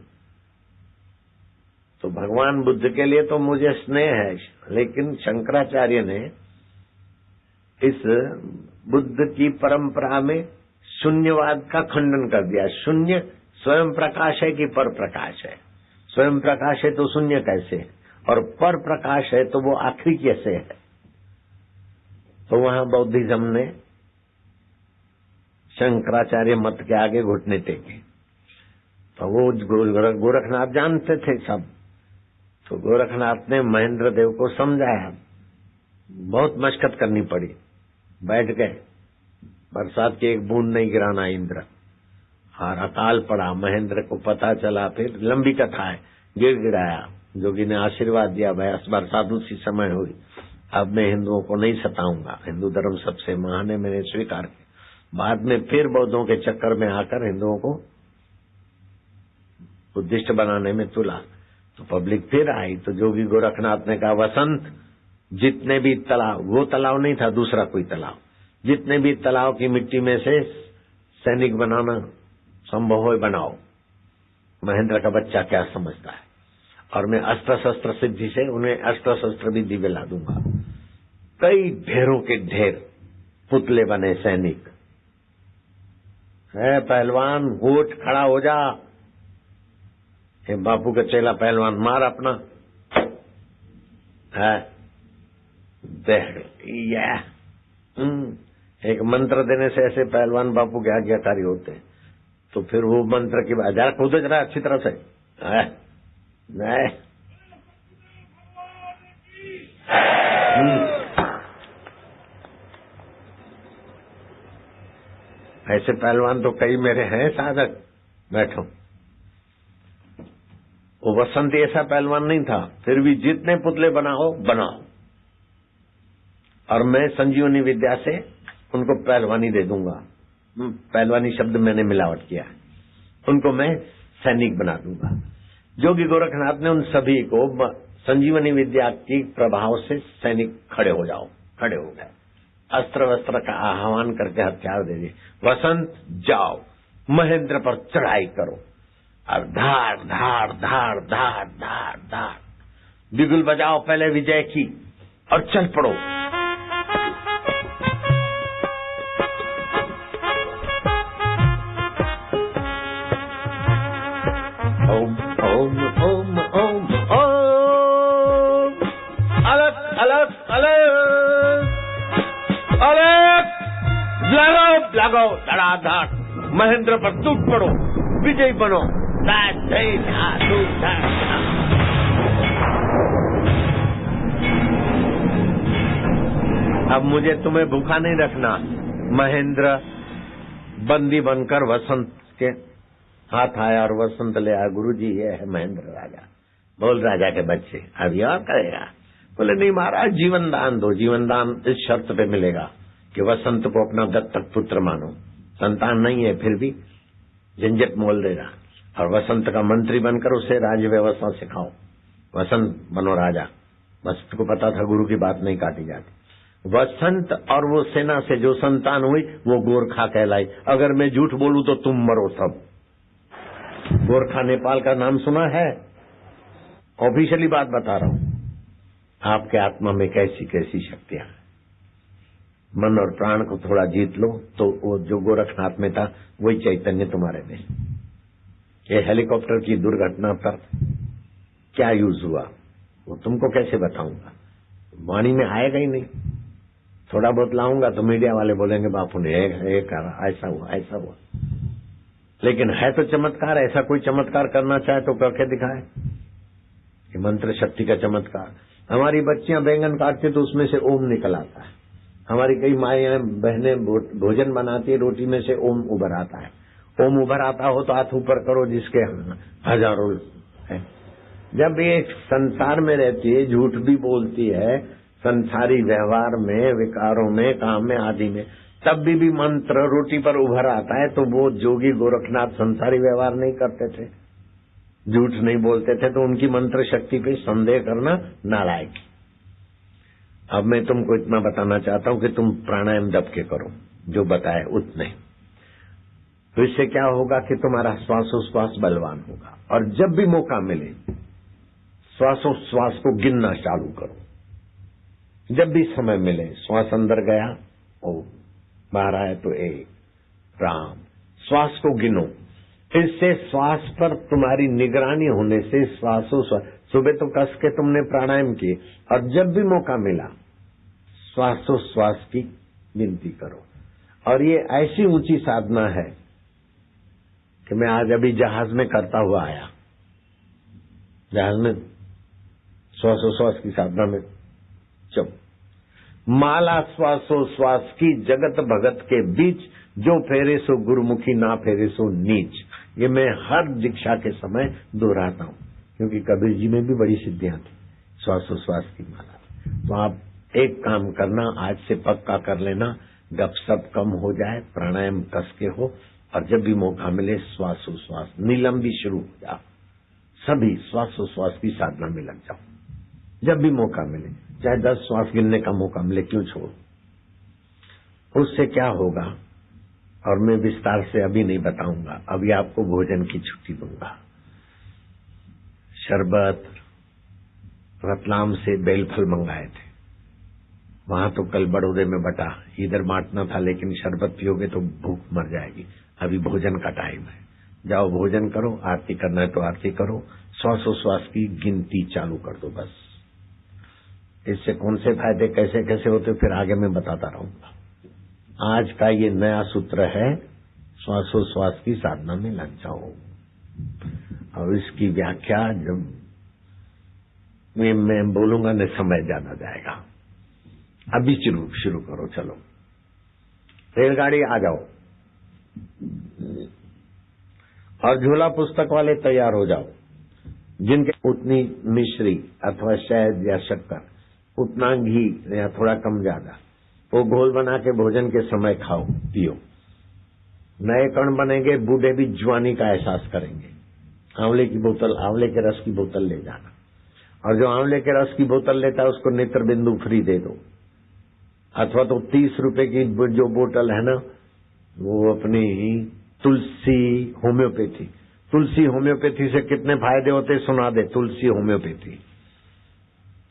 तो भगवान बुद्ध के लिए तो मुझे स्नेह है, लेकिन शंकराचार्य ने इस बुद्ध की परंपरा में शून्यवाद का खंडन कर दिया। शून्य स्वयं प्रकाश है कि पर प्रकाश है? स्वयं प्रकाश है तो शून्य कैसे है, और पर प्रकाश है तो वो आखिरी कैसे है? तो वहां बौद्धिज्म ने शंकराचार्य मत के आगे घुटने टेके। तो वो गोरखनाथ जानते थे सब। तो गोरखनाथ ने महेंद्र देव को समझाया, बहुत मशक्कत करनी पड़ी, बैठ गए, बरसात की एक बूंद नहीं गिराना इंद्र, और अकाल पड़ा। महेंद्र को पता चला, फिर लंबी कथा है, गिड़गिड़ाया, जोगी ने आशीर्वाद दिया, बस बरसात उसी समय हुई। अब मैं हिंदुओं को नहीं सताऊंगा, हिंदू धर्म सबसे महान है, मैंने स्वीकार किया। बाद में फिर बौद्धों के चक्कर में आकर हिंदुओं को बुद्धिस्ट बनाने में तुला, तो पब्लिक फिर आई। तो जोगी गोरखनाथ ने कहा, वसंत जितने भी तालाब, वो तालाब नहीं था, दूसरा कोई तालाब, जितने भी तालाब की मिट्टी में से सैनिक बनाना संभव हो बनाओ। महेंद्र का बच्चा क्या समझता है, और मैं अस्त्र शस्त्र सिद्धि से उन्हें अस्त्र शस्त्र भी दिव्य ला दूंगा। कई ढेरों के ढेर पुतले बने सैनिक। है पहलवान, उठ खड़ा हो जा। हे बापू का चेला पहलवान, मार अपना है एक मंत्र देने से ऐसे पहलवान बापू के आज्ञाकारी होते हैं। तो फिर वो मंत्र की बात, जरा कूदे जरा अच्छी तरह से, नहीं ऐसे पहलवान तो कई मेरे हैं साधक। बैठो। वो वसंत ऐसा पहलवान नहीं था, फिर भी जितने पुतले बनाओ बनाओ, और मैं संजीवनी विद्या से उनको पहलवानी दे दूंगा। पहलवानी शब्द मैंने मिलावट किया है, उनको मैं सैनिक बना दूंगा। जोगी गोरखनाथ ने उन सभी को संजीवनी विद्या के प्रभाव से सैनिक खड़े हो जाओ, खड़े हो गए। अस्त्र वस्त्र का आह्वान करके हथियार दे दिए, वसंत जाओ महेंद्र पर चढ़ाई करो, और धार धार धार धार धार धार बिगुल बजाओ पहले विजय की, और चल पड़ो। ओम ओम ओम ओम ओम, अलग अलग अलग अलग, लगाओ लगाओ धड़ाधड़, महेंद्र पर टूट पड़ो, विजयी बनो। अब मुझे तुम्हें भूखा नहीं रखना। महेंद्र बंदी बनकर वसंत के हाथ आया और वसंत ले आया। गुरुजी ये है महेंद्र राजा। बोल राजा के बच्चे अभी और करेगा? बोले नहीं महाराज, जीवन दान दो। जीवन दान इस शर्त पे मिलेगा कि वसंत को अपना दत्तक पुत्र मानो। संतान नहीं है फिर भी झंझट मोल देगा, और वसंत का मंत्री बनकर उसे राज्य व्यवस्था सिखाओ। वसंत बनो राजा। वसंत को पता था गुरु की बात नहीं काटी जाती। वसंत और वो सेना से जो संतान हुई वो गोरखा कहलाई। अगर मैं झूठ बोलूं तो तुम मरो सब। गोरखा नेपाल का नाम सुना है? ऑफिशियली बात बता रहा हूं। आपके आत्मा में कैसी कैसी शक्तियां, मन और प्राण को थोड़ा जीत लो तो वो जो गोरखनाथ में था वही चैतन्य तुम्हारे में। ये हेलीकॉप्टर की दुर्घटना पर क्या यूज हुआ वो तुमको कैसे बताऊंगा? वाणी में आएगा ही नहीं। थोड़ा बहुत लाऊंगा तो मीडिया वाले बोलेंगे बापू ने एक करा, ऐसा हुआ ऐसा हुआ। लेकिन है तो चमत्कार। ऐसा कोई चमत्कार करना चाहे तो करके दिखाए। ये मंत्र शक्ति का चमत्कार। हमारी बच्चियां बैंगन काटती तो उसमें से ओम निकल आता है। हमारी कई माएं बहनें भोजन बनाती है, रोटी में से ओम उभर आता है। ओम उभर आता हो तो हाथ ऊपर करो जिसके हजारों है। जब ये संसार में रहती है, झूठ भी बोलती है, संसारी व्यवहार में, विकारों में, काम में आदि में, तब भी मंत्र रोटी पर उभर आता है। तो वो जोगी गोरखनाथ संसारी व्यवहार नहीं करते थे, झूठ नहीं बोलते थे, तो उनकी मंत्र शक्ति पे संदेह करना नालायक। अब मैं तुमको इतना बताना चाहता हूं कि तुम प्राणायाम दब के करो जो बताए उतने। तो इससे क्या होगा कि तुम्हारा श्वासोश्वास बलवान होगा। और जब भी मौका मिले श्वासोश्वास को गिनना चालू करो। जब भी समय मिले श्वास अंदर गया ओ, बाहर आए तो एक, राम। श्वास को गिनो। इससे श्वास पर तुम्हारी निगरानी होने से श्वासोश्वास, सुबह तो कस के तुमने प्राणायाम किए, और जब भी मौका मिला श्वासोश्वास की गिनती करो। और ये ऐसी ऊंची साधना है कि मैं आज अभी जहाज में करता हुआ आया। जहाज में श्वासोश्वास की साधना में चुप माला श्वासोश्वास की जगत भगत के बीच, जो फेरे सो गुरुमुखी ना फेरे सो नीच। ये मैं हर दीक्षा के समय दोहराता हूं, क्योंकि कबीर जी में भी बड़ी सिद्धियां थी श्वासोश्वास की माला। तो आप एक काम करना, आज से पक्का कर लेना, गपशप कम हो जाए, प्राणायाम कस के हो, और जब भी मौका मिले श्वासोश्वास नीलम भी शुरू हो जाओ। सभी श्वासोश्वास की साधना में लग जाओ। जब भी मौका मिले, चाहे 10 श्वास गिनने का मौका मिले, क्यों छोड़ो। उससे क्या होगा, और मैं विस्तार से अभी नहीं बताऊंगा। अभी आपको भोजन की छुट्टी दूंगा। शरबत रतलाम से बेलफल मंगाए थे, वहां तो कल बड़ौदे में बटा, इधर बांटना था, लेकिन शरबत पियोगे तो भूख मर जाएगी। अभी भोजन का टाइम है, जाओ भोजन करो। आरती करना है तो आरती करो। श्वासोश्वास की गिनती चालू कर दो बस। इससे कौन से फायदे कैसे कैसे होते फिर आगे मैं बताता रहूंगा। आज का ये नया सूत्र है, श्वासोश्वास की साधना में लग जाओ। और इसकी व्याख्या जब मैं बोलूंगा न समय ज्यादा जाएगा। अभी शुरू करो। चलो रेलगाड़ी आ जाओ, और झोला पुस्तक वाले तैयार हो जाओ। जिनके उतनी मिश्री अथवा शहद या शक्कर, उतना घी या थोड़ा कम ज्यादा, वो घोल बना के भोजन के समय खाओ पियो। नए कण बनेंगे, बूढ़े भी जवानी का एहसास करेंगे। आंवले की बोतल, आंवले के रस की बोतल ले जाना, और जो आंवले के रस की बोतल लेता है उसको नेत्र बिंदु फ्री दे दो। अथवा तो 30 रुपए की जो बोतल है ना, वो अपनी तुलसी होम्योपैथी। तुलसी होम्योपैथी से कितने फायदे होते सुना दे। तुलसी होम्योपैथी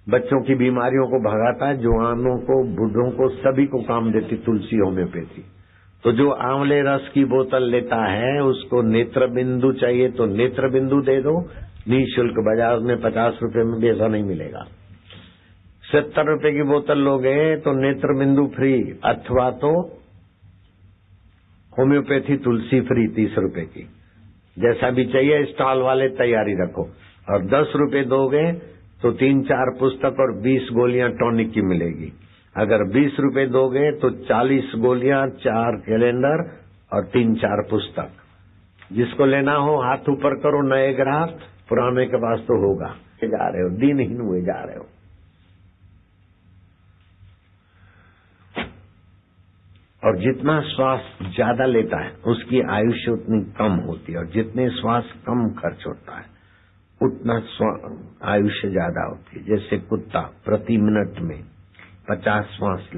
बच्चों की बीमारियों को भगाता है, जवानों को, बूढ़ों को, सभी को काम देती तुलसी होम्योपैथी। तो जो आंवले रस की बोतल लेता है उसको नेत्र बिंदु चाहिए तो नेत्र बिंदु दे दो, निःशुल्क। बाजार में 50 रुपए में भी ऐसा नहीं मिलेगा। 70 रुपए की बोतल लोगे तो नेत्र बिंदु फ्री, अथवा तो होम्योपैथी तुलसी फ्री 30 रुपए की। जैसा भी चाहिए स्टॉल वाले तैयारी रखो। और 10 रुपए दोगे तो 3-4 पुस्तक और 20 गोलियां टॉनिक की मिलेगी। अगर 20 रुपए दोगे तो 40 गोलियां, 4 कैलेंडर और 3-4 पुस्तक। जिसको लेना हो हाथ ऊपर करो। नए ग्राहक, पुराने के पास तो होगा। जा रहे हो, दिनहीन हुए जा रहे हो। और जितना श्वास ज्यादा लेता है उसकी आयुष्य उतनी कम होती है, और जितने श्वास कम खर्च होता है उतना आयुष्य ज्यादा होती है। जैसे कुत्ता प्रति मिनट में 50 श्वास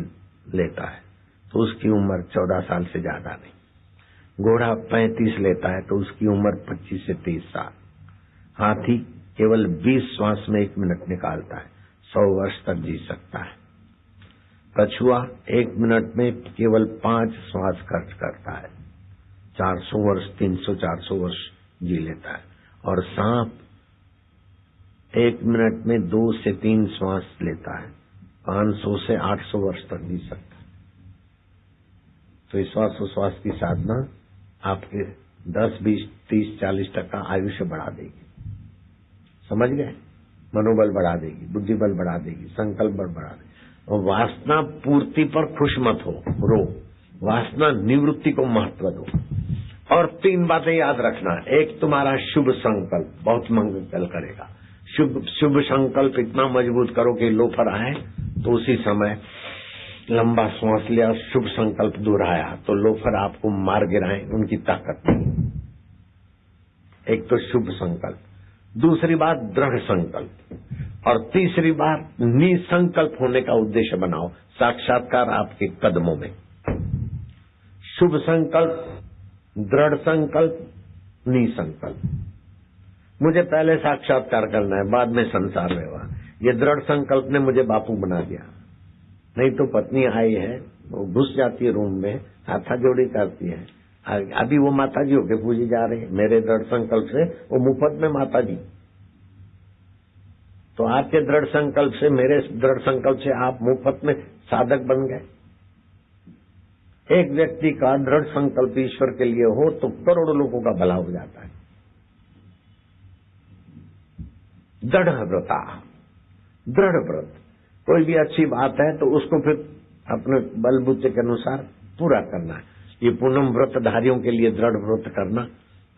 लेता है तो उसकी उम्र 14 साल से ज्यादा नहीं। घोड़ा 35 लेता है तो उसकी उम्र 25 से 30 साल। हाथी केवल 20 श्वास में 1 मिनट निकालता है, 100 वर्ष तक जी सकता है। कछुआ 1 मिनट में केवल 5 श्वास खर्च करता है, 400 वर्ष, 300-400 वर्ष जी लेता है। और सांप 1 मिनट में 2 से 3 श्वास लेता है, 500 से 800 वर्ष तक जी सकता है। तो इस श्वास की साधना आपके 10, 20, 30, 40% आयुष्य बढ़ा देगी। समझ गए? मनोबल बढ़ा देगी, बुद्धि बल बढ़ा देगी, संकल्प बल बढ़ा देगी। और वासना पूर्ति पर खुश मत हो, रो। वासना निवृत्ति को महत्व दो। और 3 बातें याद रखना। एक, तुम्हारा शुभ संकल्प बहुत मंगल करेगा। शुभ संकल्प इतना मजबूत करो कि लोफर आए तो उसी समय लंबा श्वास लिया, शुभ संकल्प दोहराया तो लोफर आपको मार गिराए, उनकी ताकत नहीं। एक तो शुभ संकल्प, दूसरी बात दृढ़ संकल्प, और तीसरी बात निसंकल्प होने का उद्देश्य बनाओ। साक्षात्कार आपके कदमों में। शुभ संकल्प, दृढ़ संकल्प, निसंकल्प। मुझे पहले साक्षात्कार करना है, बाद में संसार व्यवहार। ये दृढ़ संकल्प ने मुझे बापू बना दिया। नहीं तो पत्नी आई है, वो घुस जाती है रूम में, हाथा जोड़ी करती है। अभी वो माता जी होके पूजी जा रही है। मेरे दृढ़ संकल्प से वो मुफ्त में माता जी। तो आपके दृढ़ संकल्प से, मेरे दृढ़ संकल्प से आप मुफ्त में साधक बन गए। एक व्यक्ति का दृढ़ संकल्प ईश्वर के लिए हो तो करोड़ों लोगों का भला हो जाता है। दृढ़ व्रता, दृढ़ व्रत। कोई भी अच्छी बात है तो उसको फिर अपने बलबूते के अनुसार पूरा करना है। ये पूनम व्रतधारियों के लिए दृढ़ व्रत करना।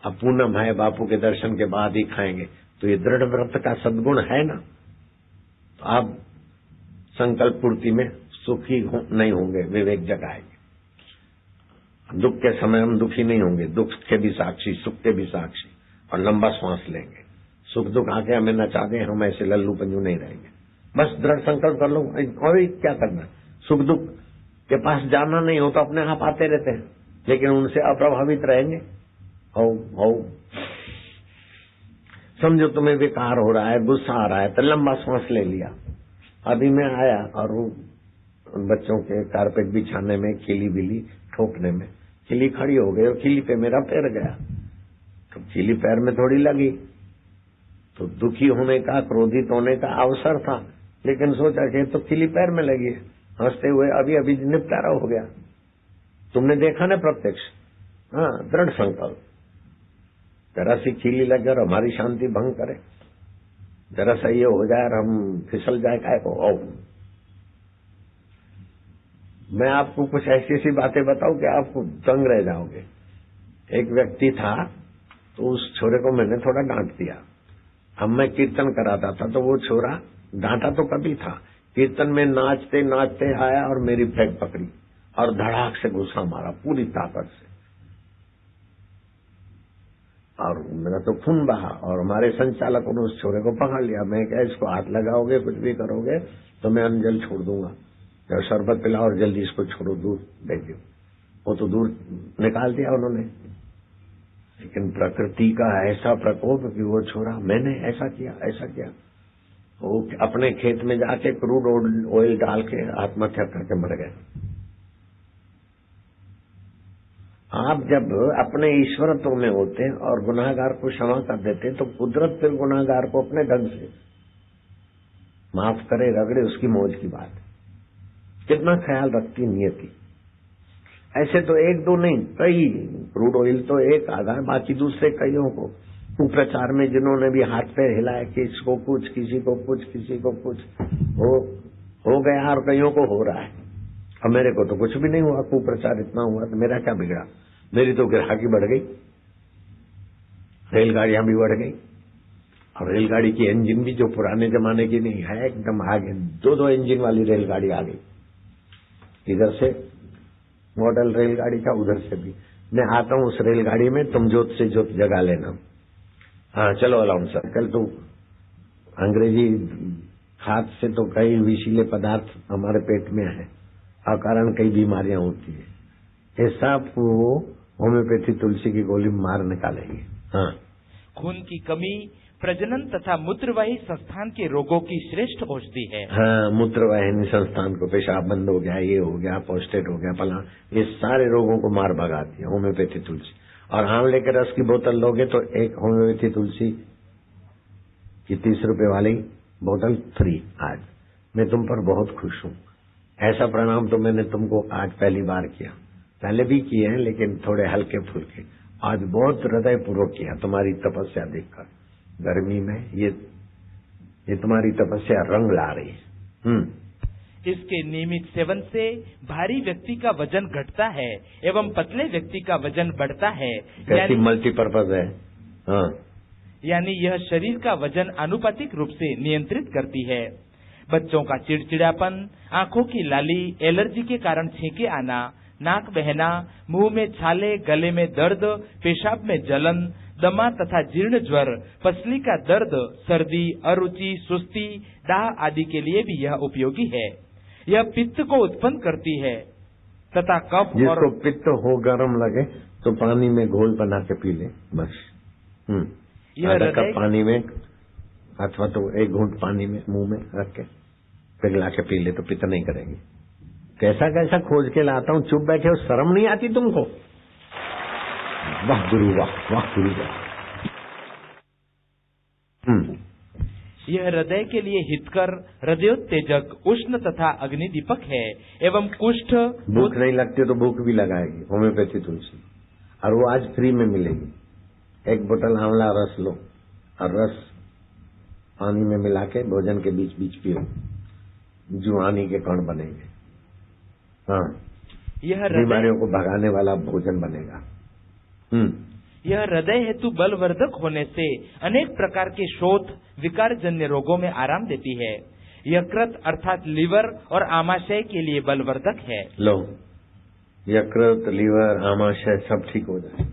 अब पूनम है, बापू के दर्शन के बाद ही खाएंगे, तो ये दृढ़ व्रत का सद्गुण है ना। तो आप संकल्प पूर्ति में सुखी नहीं होंगे, विवेक जगाएंगे। दुख के समय हम दुखी नहीं होंगे, दुख के भी साक्षी, सुख के भी साक्षी, और लंबा श्वास लेंगे। सुख दुख आके हमें नचा दे, हम ऐसे लल्लू पंजू नहीं रहेंगे। बस दृढ़ संकल्प कर लो। और क्या करना, सुख दुख के पास जाना नहीं हो तो अपने आप आते रहते हैं, लेकिन उनसे अप्रभावित रहेंगे। हो समझो तुम्हें विकार हो रहा है, गुस्सा आ रहा है, तो लंबा श्वास ले लिया। अभी मैं आया और वो बच्चों के कारपेट बिछाने में किली बिली ठोकने में किली खड़ी हो गई और किली पे मेरा पैर गया। तो किली पैर में थोड़ी लगी, तो दुखी होने का, क्रोधित होने का अवसर था, लेकिन सोचा कि तो किली पैर में लगी है, हंसते हुए अभी अभी निपटारा हो गया। तुमने देखा ना प्रत्यक्ष। हाँ, दृढ़ संकल्प। जरा सी खीली लगे और हमारी शांति भंग करे, जरा सा ये हो जाए और हम फिसल जाए काय को। मैं आपको कुछ ऐसी ऐसी बातें बताऊं कि आपको दंग रह जाओगे। एक व्यक्ति था, तो उस छोरे को मैंने थोड़ा डांट दिया। अब मैं कीर्तन कराता था तो वो छोरा, डांटा तो कभी था, कीर्तन में नाचते नाचते आया और मेरी फ्लैग पकड़ी और धड़ाक से घुसा मारा पूरी ताकत से, और मेरा तो खून बहा। और हमारे संचालकों ने उस छोरे को पकड़ लिया। मैं क्या, इसको हाथ लगाओगे, कुछ भी करोगे तो मैं अंजल छोड़ दूंगा। जब शरबत पिलाओ और जल्दी इसको छोड़ो, दूर भेज दो, वो तो दूर निकाल दिया उन्होंने। लेकिन प्रकृति का ऐसा प्रकोप कि वो छोड़ा, मैंने ऐसा किया, वो अपने खेत में जाके क्रूड ऑयल डाल के आत्महत्या करके मर गए। आप जब अपने ईश्वरत्व में होते और गुनाहगार को क्षमा कर देते तो कुदरत फिर गुनाहगार को अपने ढंग से माफ करे, रगड़े, उसकी मौज की बात। कितना ख्याल रखती नियति। ऐसे तो एक दो नहीं, कई। क्रूड ऑयल तो एक आधा है, बाकी दूसरे कईयों को कुप्रचार में जिन्होंने भी हाथ पैर हिलाया कि इसको कुछ, किसी को कुछ हो गया और कईयों को हो रहा है। अब मेरे को तो कुछ भी नहीं हुआ, कुप्रचार इतना हुआ तो मेरा क्या बिगड़ा? मेरी तो ग्राहकी बढ़ गई, रेलगाड़ियां भी बढ़ गई, और रेलगाड़ी की इंजन भी जो पुराने जमाने की नहीं है, एकदम आगे 2-2 इंजन वाली रेलगाड़ी आ गई। इधर से मॉडल रेलगाड़ी का, उधर से भी। मैं आता हूँ उस रेलगाड़ी में, तुम जोत से जोत जगा लेना। हाँ चलो अलाउंस सर। कल तो अंग्रेजी खाद से तो कई विषीले पदार्थ हमारे पेट में है, अकारण कई बीमारियां होती है। ये सब वो होम्योपैथी तुलसी की गोली मार निकालेंगे। हाँ, खून की कमी, प्रजनन तथा मूत्रवाही संस्थान के रोगों की श्रेष्ठ औषधि है। हाँ, मूत्रवाहिनी संस्थान को, पेशाब बंद हो गया, ये हो गया, प्रोस्टेट हो गया, फला, ये सारे रोगों को मार भगाती है होम्योपैथी तुलसी। और आंवले के रस की बोतल लोगे तो एक होम्योपैथी तुलसी की 30 रुपए वाली बोतल फ्री। आज मैं तुम पर बहुत खुश हूँ। ऐसा प्रणाम तो मैंने तुमको आज पहली बार किया, पहले भी किए हैं लेकिन थोड़े हल्के फुल्के। आज बहुत हृदय पूर्वक किया तुम्हारी तपस्या देखकर। गर्मी में ये तुम्हारी तपस्या रंग ला रही है। इसके नियमित सेवन से भारी व्यक्ति का वजन घटता है एवं पतले व्यक्ति का वजन बढ़ता है। कैसी मल्टीपर्पज है। हाँ, यानी यह शरीर का वजन आनुपातिक रूप से नियंत्रित करती है। बच्चों का चिड़चिड़ापन, आंखों की लाली, एलर्जी के कारण छींके आना, नाक बहना, मुंह में छाले, गले में दर्द, पेशाब में जलन, दमा तथा जीर्ण ज्वर, पसली का दर्द, सर्दी, अरुचि, सुस्ती, दाह आदि के लिए भी यह उपयोगी है। यह पित्त को उत्पन्न करती है तथा कफ जिसको और पित्त हो, गर्म लगे तो पानी में घोल बना के पी ले बस। आधा कप पानी में अथवा तो 1 घूंट पानी में मुंह में रख के पिघला के पी ले तो पित्त नहीं करेगी। कैसा कैसा खोज के लाता हूँ, चुप बैठे हो, शर्म नहीं आती तुमको? वाह गुरु वाह, वाह गुरु वाह। यह हृदय के लिए हितकर, हृदयोत्तेजक, उष्ण तथा अग्निदीपक है एवं कुष्ठ। भूख नहीं लगती तो भूख भी लगाएगी होम्योपैथी तुलसी, और वो आज फ्री में मिलेगी। 1 बोतल आंवला रस लो और रस पानी में मिला के भोजन के बीच बीच पियो, जुआनी के कण बनेंगे। हाँ, यह बीमारियों को भगाने वाला भोजन बनेगा। यह हृदय हेतु बलवर्धक होने से अनेक प्रकार के शोथ, विकार जन्य रोगों में आराम देती है। यकृत अर्थात लीवर और आमाशय के लिए बलवर्धक है। लो, यकृत, लीवर, आमाशय सब ठीक हो जाए।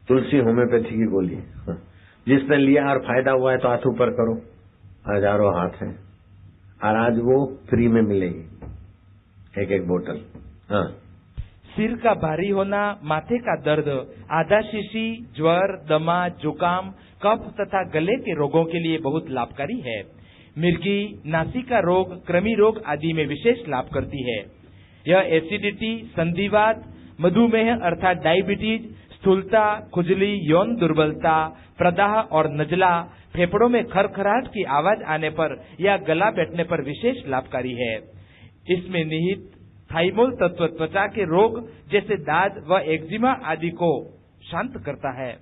तुलसी होम्योपैथी की गोली। हाँ। जिसने लिया और फायदा हुआ है तो हाथ ऊपर करो, हजारों हाथ हैं, और आज वो फ्री में मिलेगी 1-1 बोतल। हाँ, सिर का भारी होना, माथे का दर्द, आधा शीशी, ज्वर, दमा, जुकाम, कफ तथा गले के रोगों के लिए बहुत लाभकारी है। मिर्गी, नासिका रोग, कृमि रोग आदि में विशेष लाभ करती है। यह एसिडिटी, संधिवात, मधुमेह अर्थात डायबिटीज, स्थूलता, खुजली, यौन दुर्बलता, प्रदाह और नजला, फेफड़ों में खरखराहट की आवाज आने पर या गला बैठने पर विशेष लाभकारी है। इसमें निहित थाइमोल तत्व त्वचा के रोग जैसे दाद व एक्जिमा आदि को शांत करता है।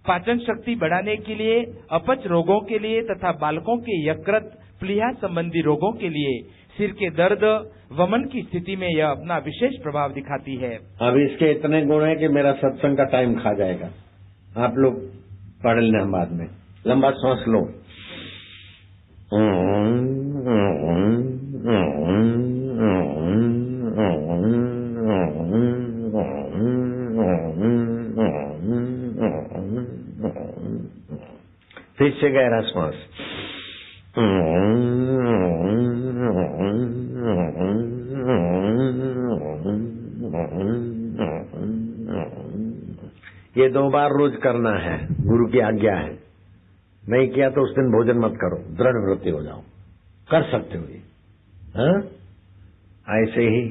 पाचन शक्ति बढ़ाने के लिए, अपच रोगों के लिए तथा बालकों के यकृत, प्लीहा संबंधी रोगों के लिए, सिर के दर्द, वमन की स्थिति में यह अपना विशेष प्रभाव दिखाती है। अब इसके इतने गुण है कि मेरा सत्संग का टाइम खा जाएगा। आप लोग पढ़ लेना बाद में। लंबा सांस लो। फिर से गहरा श्वास। ये 2 बार रोज करना है, गुरु की आज्ञा है। नहीं किया तो उस दिन भोजन मत करो, दृढ़ व्रती हो जाओ। कर सकते हो ये, हाँ? ऐसे ही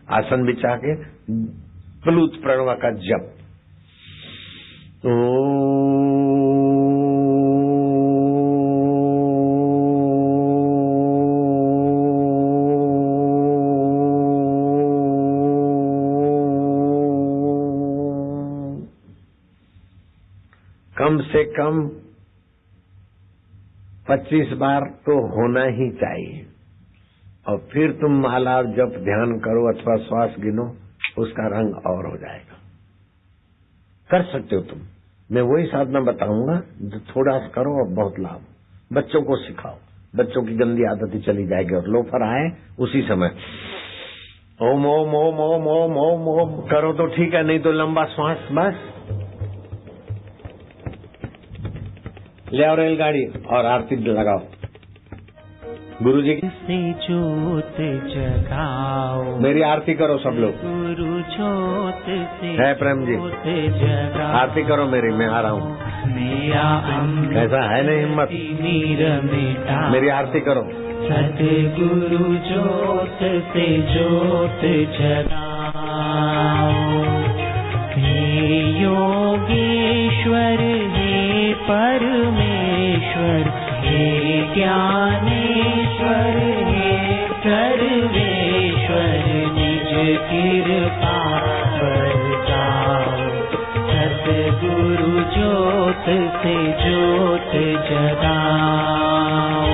आसन बिछा के प्लूत प्रणव का जप। कम से कम 25 बार तो होना ही चाहिए। और फिर तुम माला जप ध्यान करो अथवा श्वास गिनो, उसका रंग और हो जाएगा। कर सकते हो तुम। मैं वही साधना बताऊंगा जो थोड़ा सा करो और बहुत लाभ। बच्चों को सिखाओ, बच्चों की गंदी आदत ही चली जाएगी। और लोफर आए उसी समय ओम ओम ओम ओम ओम ओम ओम करो तो ठीक है, नहीं तो लंबा श्वास। बस ले आओ रेलगाड़ी और आरती लगाओ गुरु जी की। से जोत जगाओ, मेरी आरती करो सब लोग। गुरु जोत से है प्रेम जी, जोत जगाओ, आरती करो मेरी, मैं आ रहा हूँ। मेरा कैसा है ना हिम्मत, नीर मिटा, मेरी आरती करो। सतगुरु जोत से जोत जगाओ, हे योगेश्वर हे परमेश्वर हे ज्ञानेश्वर हे सर्वेश्वर, निज कृपा बरसाओ। सतगुरु जोत से जोत जगाओ,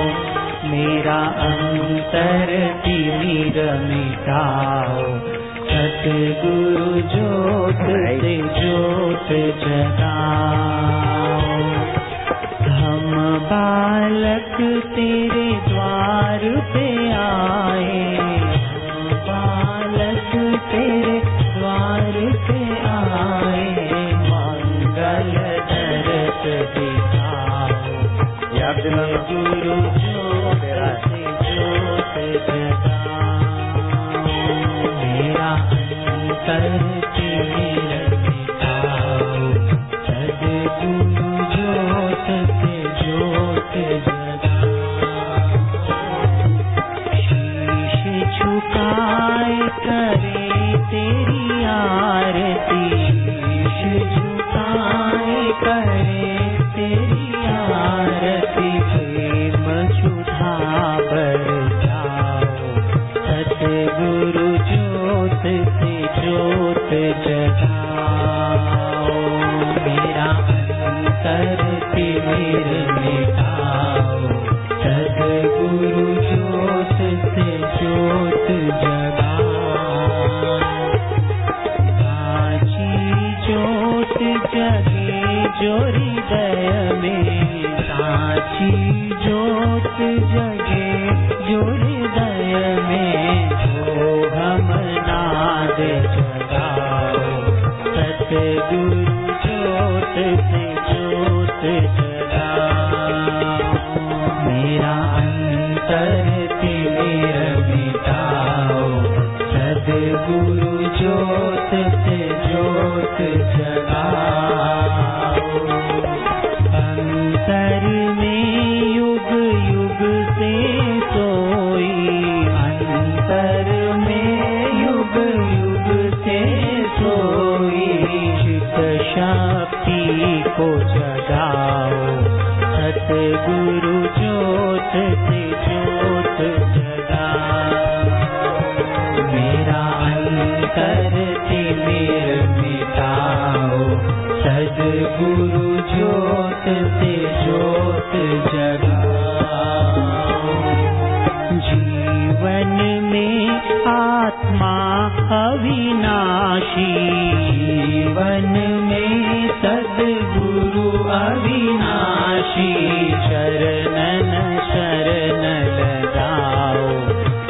मेरा अंतर तिमिर मिटाओ। सतगुरु जोत से जोत जगाओ, हम बालक तेरे द्वार पे आए, हम बालक तेरे द्वार पे आए, मंगल दरस दिखाओ। गुरु जोत से जोत जगाओ, मेरा अंतर तिमिर मिटाओ। सद्गुरु जोत से जोत जगाओ, शीश झुकाए करे तेरी आरती, शीश झुकाए करे तेरी आरती, प्रेम सुधा बरसाओ। सतगुरु जोत से जोत जगाओ, मेरा अंतर तिमिर मिटाओ। सतगुरु जोत से जोत जगाओ, साची जोत जगे जो हृदय में, साची जोत जगे जो हृदय में, हो हम नाद जगाओ। सतगुरु जोत से जोत जगाओ, मेरा अंतर तिमिर मिटाओ। सतगुरु जोत से जोत जगाओ, अंतर में युग युग से सोई, अंतर में युग युग से सोई, चित शक्ति को जगाओ। सतगुरु जोत से जोत जगाओ, मेरा अंतर तिमिर मिटाओ। सद्गुरु जोत से जोत जगाओ, जीवन में आत्मा अविनाशी, जीवन में सद्गुरु अविनाशी, शरणन शरण लगाओ।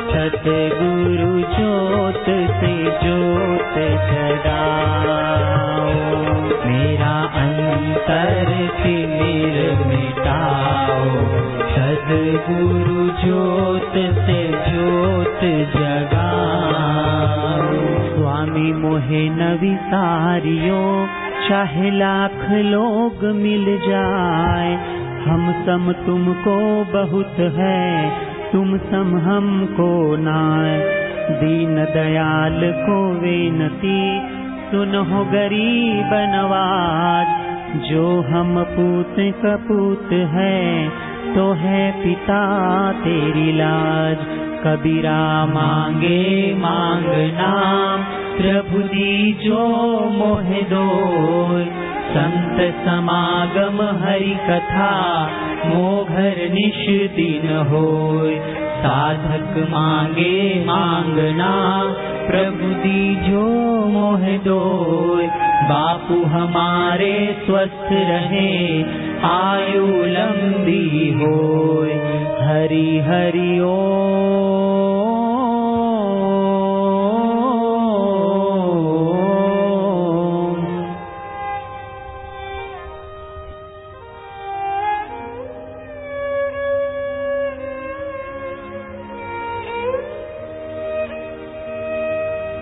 सतगुरु जोत से जोत जगाओ, मेरा अंतर तिमिर मिटाओ। सतगुरु ज्योत से ज्योत जगाओ। स्वामी मोहे न विसारियो, चाहे लाख लोग मिल जाए, हम सम तुमको बहुत है, तुम सम हमको नाय। दीन दयाल को विनती, सुनो गरीब नवाज, जो हम पूत कपूत है, तो है पिता तेरी लाज। कबीरा मांगे मांग नाम, प्रभु दीजो मोहे दोय। संत समागम हरि कथा, मोघर निश दिन होय। साधक मांगे मांगना, प्रभु दीजो मोहे दोय। बापू हमारे स्वस्थ रहे, आयु लंबी होय। हरि हरि ओम।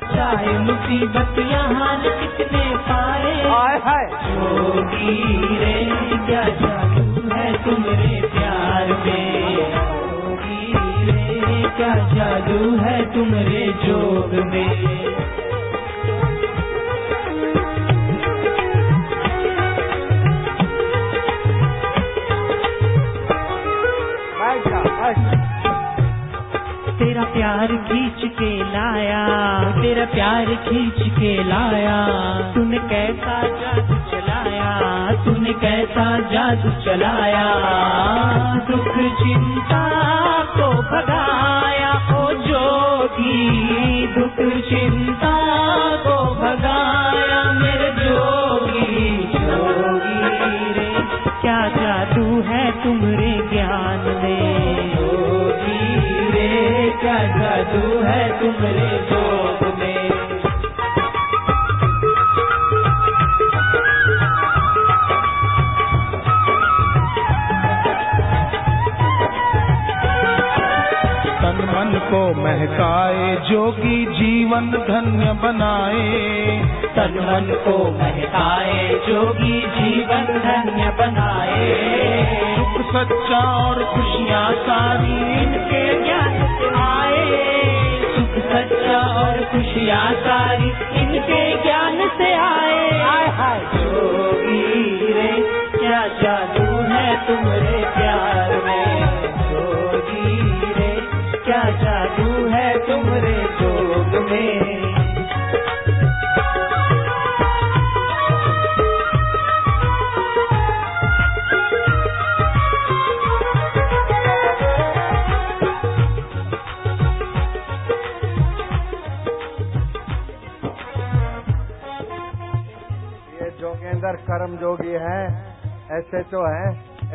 चाहे मुसीबत यहाँ न कितने पाए, योगी रे क्या जादू है तुम्हारे प्यार में। योगी रे क्या जादू है तुम्हारे जोग में। तेरा प्यार खींच के लाया, तेरा प्यार खींच के लाया। तूने कैसा जादू चलाया, तूने कैसा जादू चलाया। दुख चिंता को भगाया ओ जोगी, दुख चिंता को भगाया मेरे जोगी। जोगी रे क्या जादू है तुम्हारे ज्ञान में। क्या जादू है तुम्हारे जोग में। तन मन को महकाए, जोगी जीवन धन्य बनाए। तन मन को महकाए, जोगी जीवन धन्य बनाए। सुख सच्चा और खुशियाँ सारी इनके ज्ञान से आए। सुख सच्चा और खुशियाँ सारी इनके ज्ञान से आए। हाय हाय जोगी रे क्या जादू है तुम्हारे प्यार में। जोगी रे क्या जादू है तुम्हारे जोग में। कर्म जोगी है, SHO है।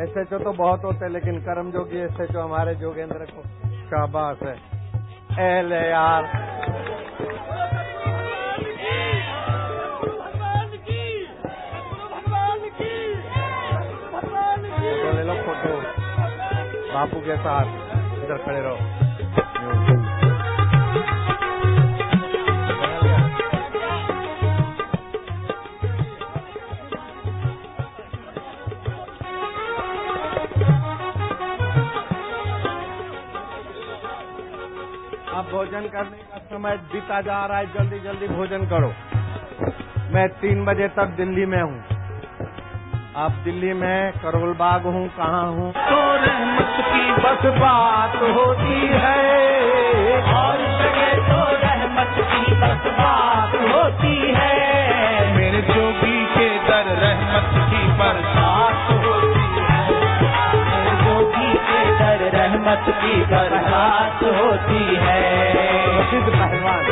SHO तो बहुत होते हैं, लेकिन कर्म जोगी SHO हमारे जोगेंद्र को शाबाश है। ले यार फोटो ले लो, फोटो बापू के साथ इधर खड़े रहो। भोजन करने का समय बीता जा रहा है, जल्दी जल्दी भोजन करो। मैं 3 बजे तक दिल्ली में हूँ। आप दिल्ली में करोल बाग हूँ, कहाँ हूँ? तो रहमत की बस बात होती है, और जगह तो रहमत की बस बात होती है। मेरे जोगी के दर रहमत की बरसात होती है। मेरे जोगी के दर रहमत की बरसात होती है। पहलवान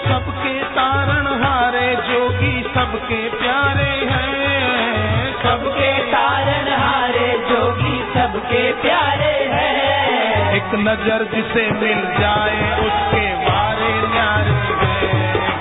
सबके तारण हारे जोगी सबके प्यारे हैं। सबके तारण हारे जोगी सबके प्यारे हैं। एक नजर जिसे मिल जाए उसके बारे न्यारे हैं।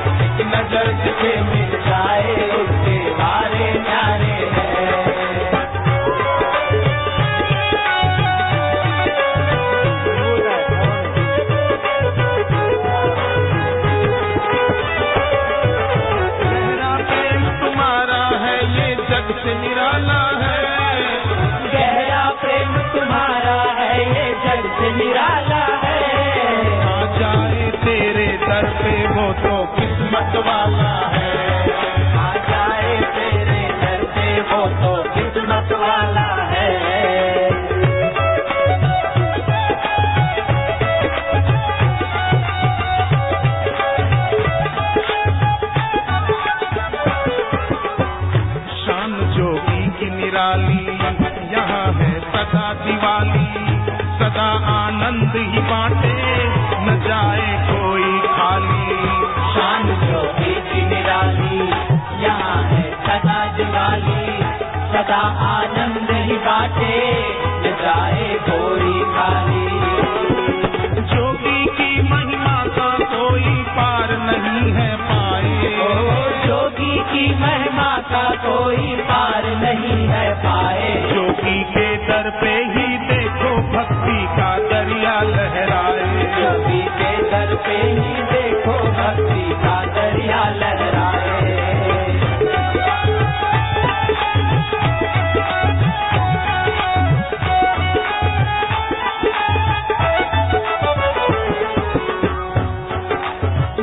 का कोई पार नहीं है पाए। जोगी के दर पे ही देखो भक्ति का दरिया लहराए। जोगी के दर पे ही देखो भक्ति का दरिया लहराए।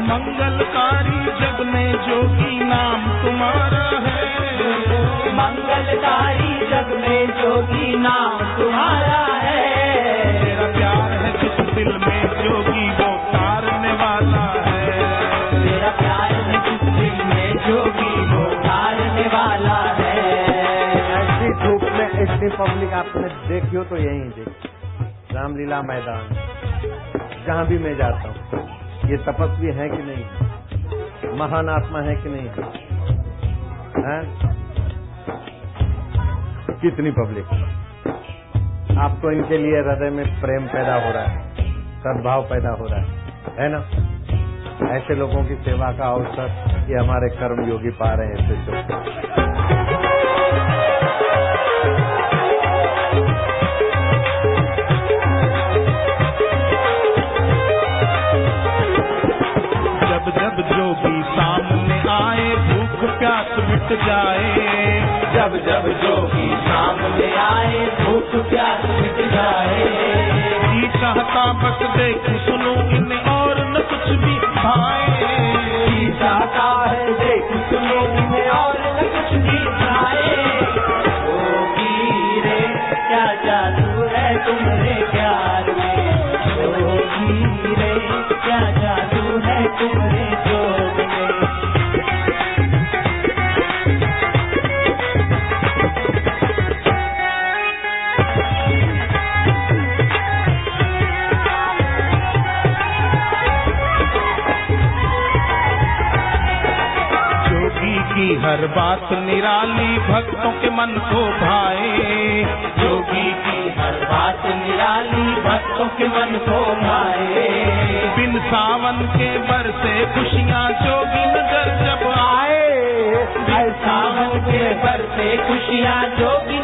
मंगलकारी जग में जोगी नाम तुम्हारा है। मंगलकारी जग में जोगी नाम तुम्हारा है। तेरा प्यार है जिस दिल में जोगी वो तारने वाला है। तेरा प्यार है जिस दिल में जोगी वो तारने वाला है। ऐसी धूप में इतनी पब्लिक आपने देखी हो तो यहीं देखी, रामलीला मैदान जहाँ भी मैं जाता हूँ। ये तपस्वी है कि नहीं, महान आत्मा है कि नहीं है? कितनी पब्लिक, आपको इनके लिए हृदय में प्रेम पैदा हो रहा है, सद्भाव पैदा हो रहा है ना? ऐसे लोगों की सेवा का अवसर ये हमारे कर्म योगी पा रहे हैं। ऐसे जब जोगी सामने आए भूख प्यास मिट जाए। जब जब जोगी सामने आए भूख प्यास मिट जाए। जी चाहता बस देख सुनो इन्हें और न कुछ भी भाए। जी चाहता है देख सुनो इन्हें और न कुछ भी भाए। जोगी रे क्या जादू है तुम्हारे प्यार में। जोगी रे क्या जादू है तुम्हारे जोग में। की हर बात निराली भक्तों के मन को भाए। जोगी की हर बात निराली भक्तों के मन को भाए। बिन सावन के बरसे खुशियाँ जोगी नजर जब आए। बिन सावन के बरसे खुशियाँ जोगी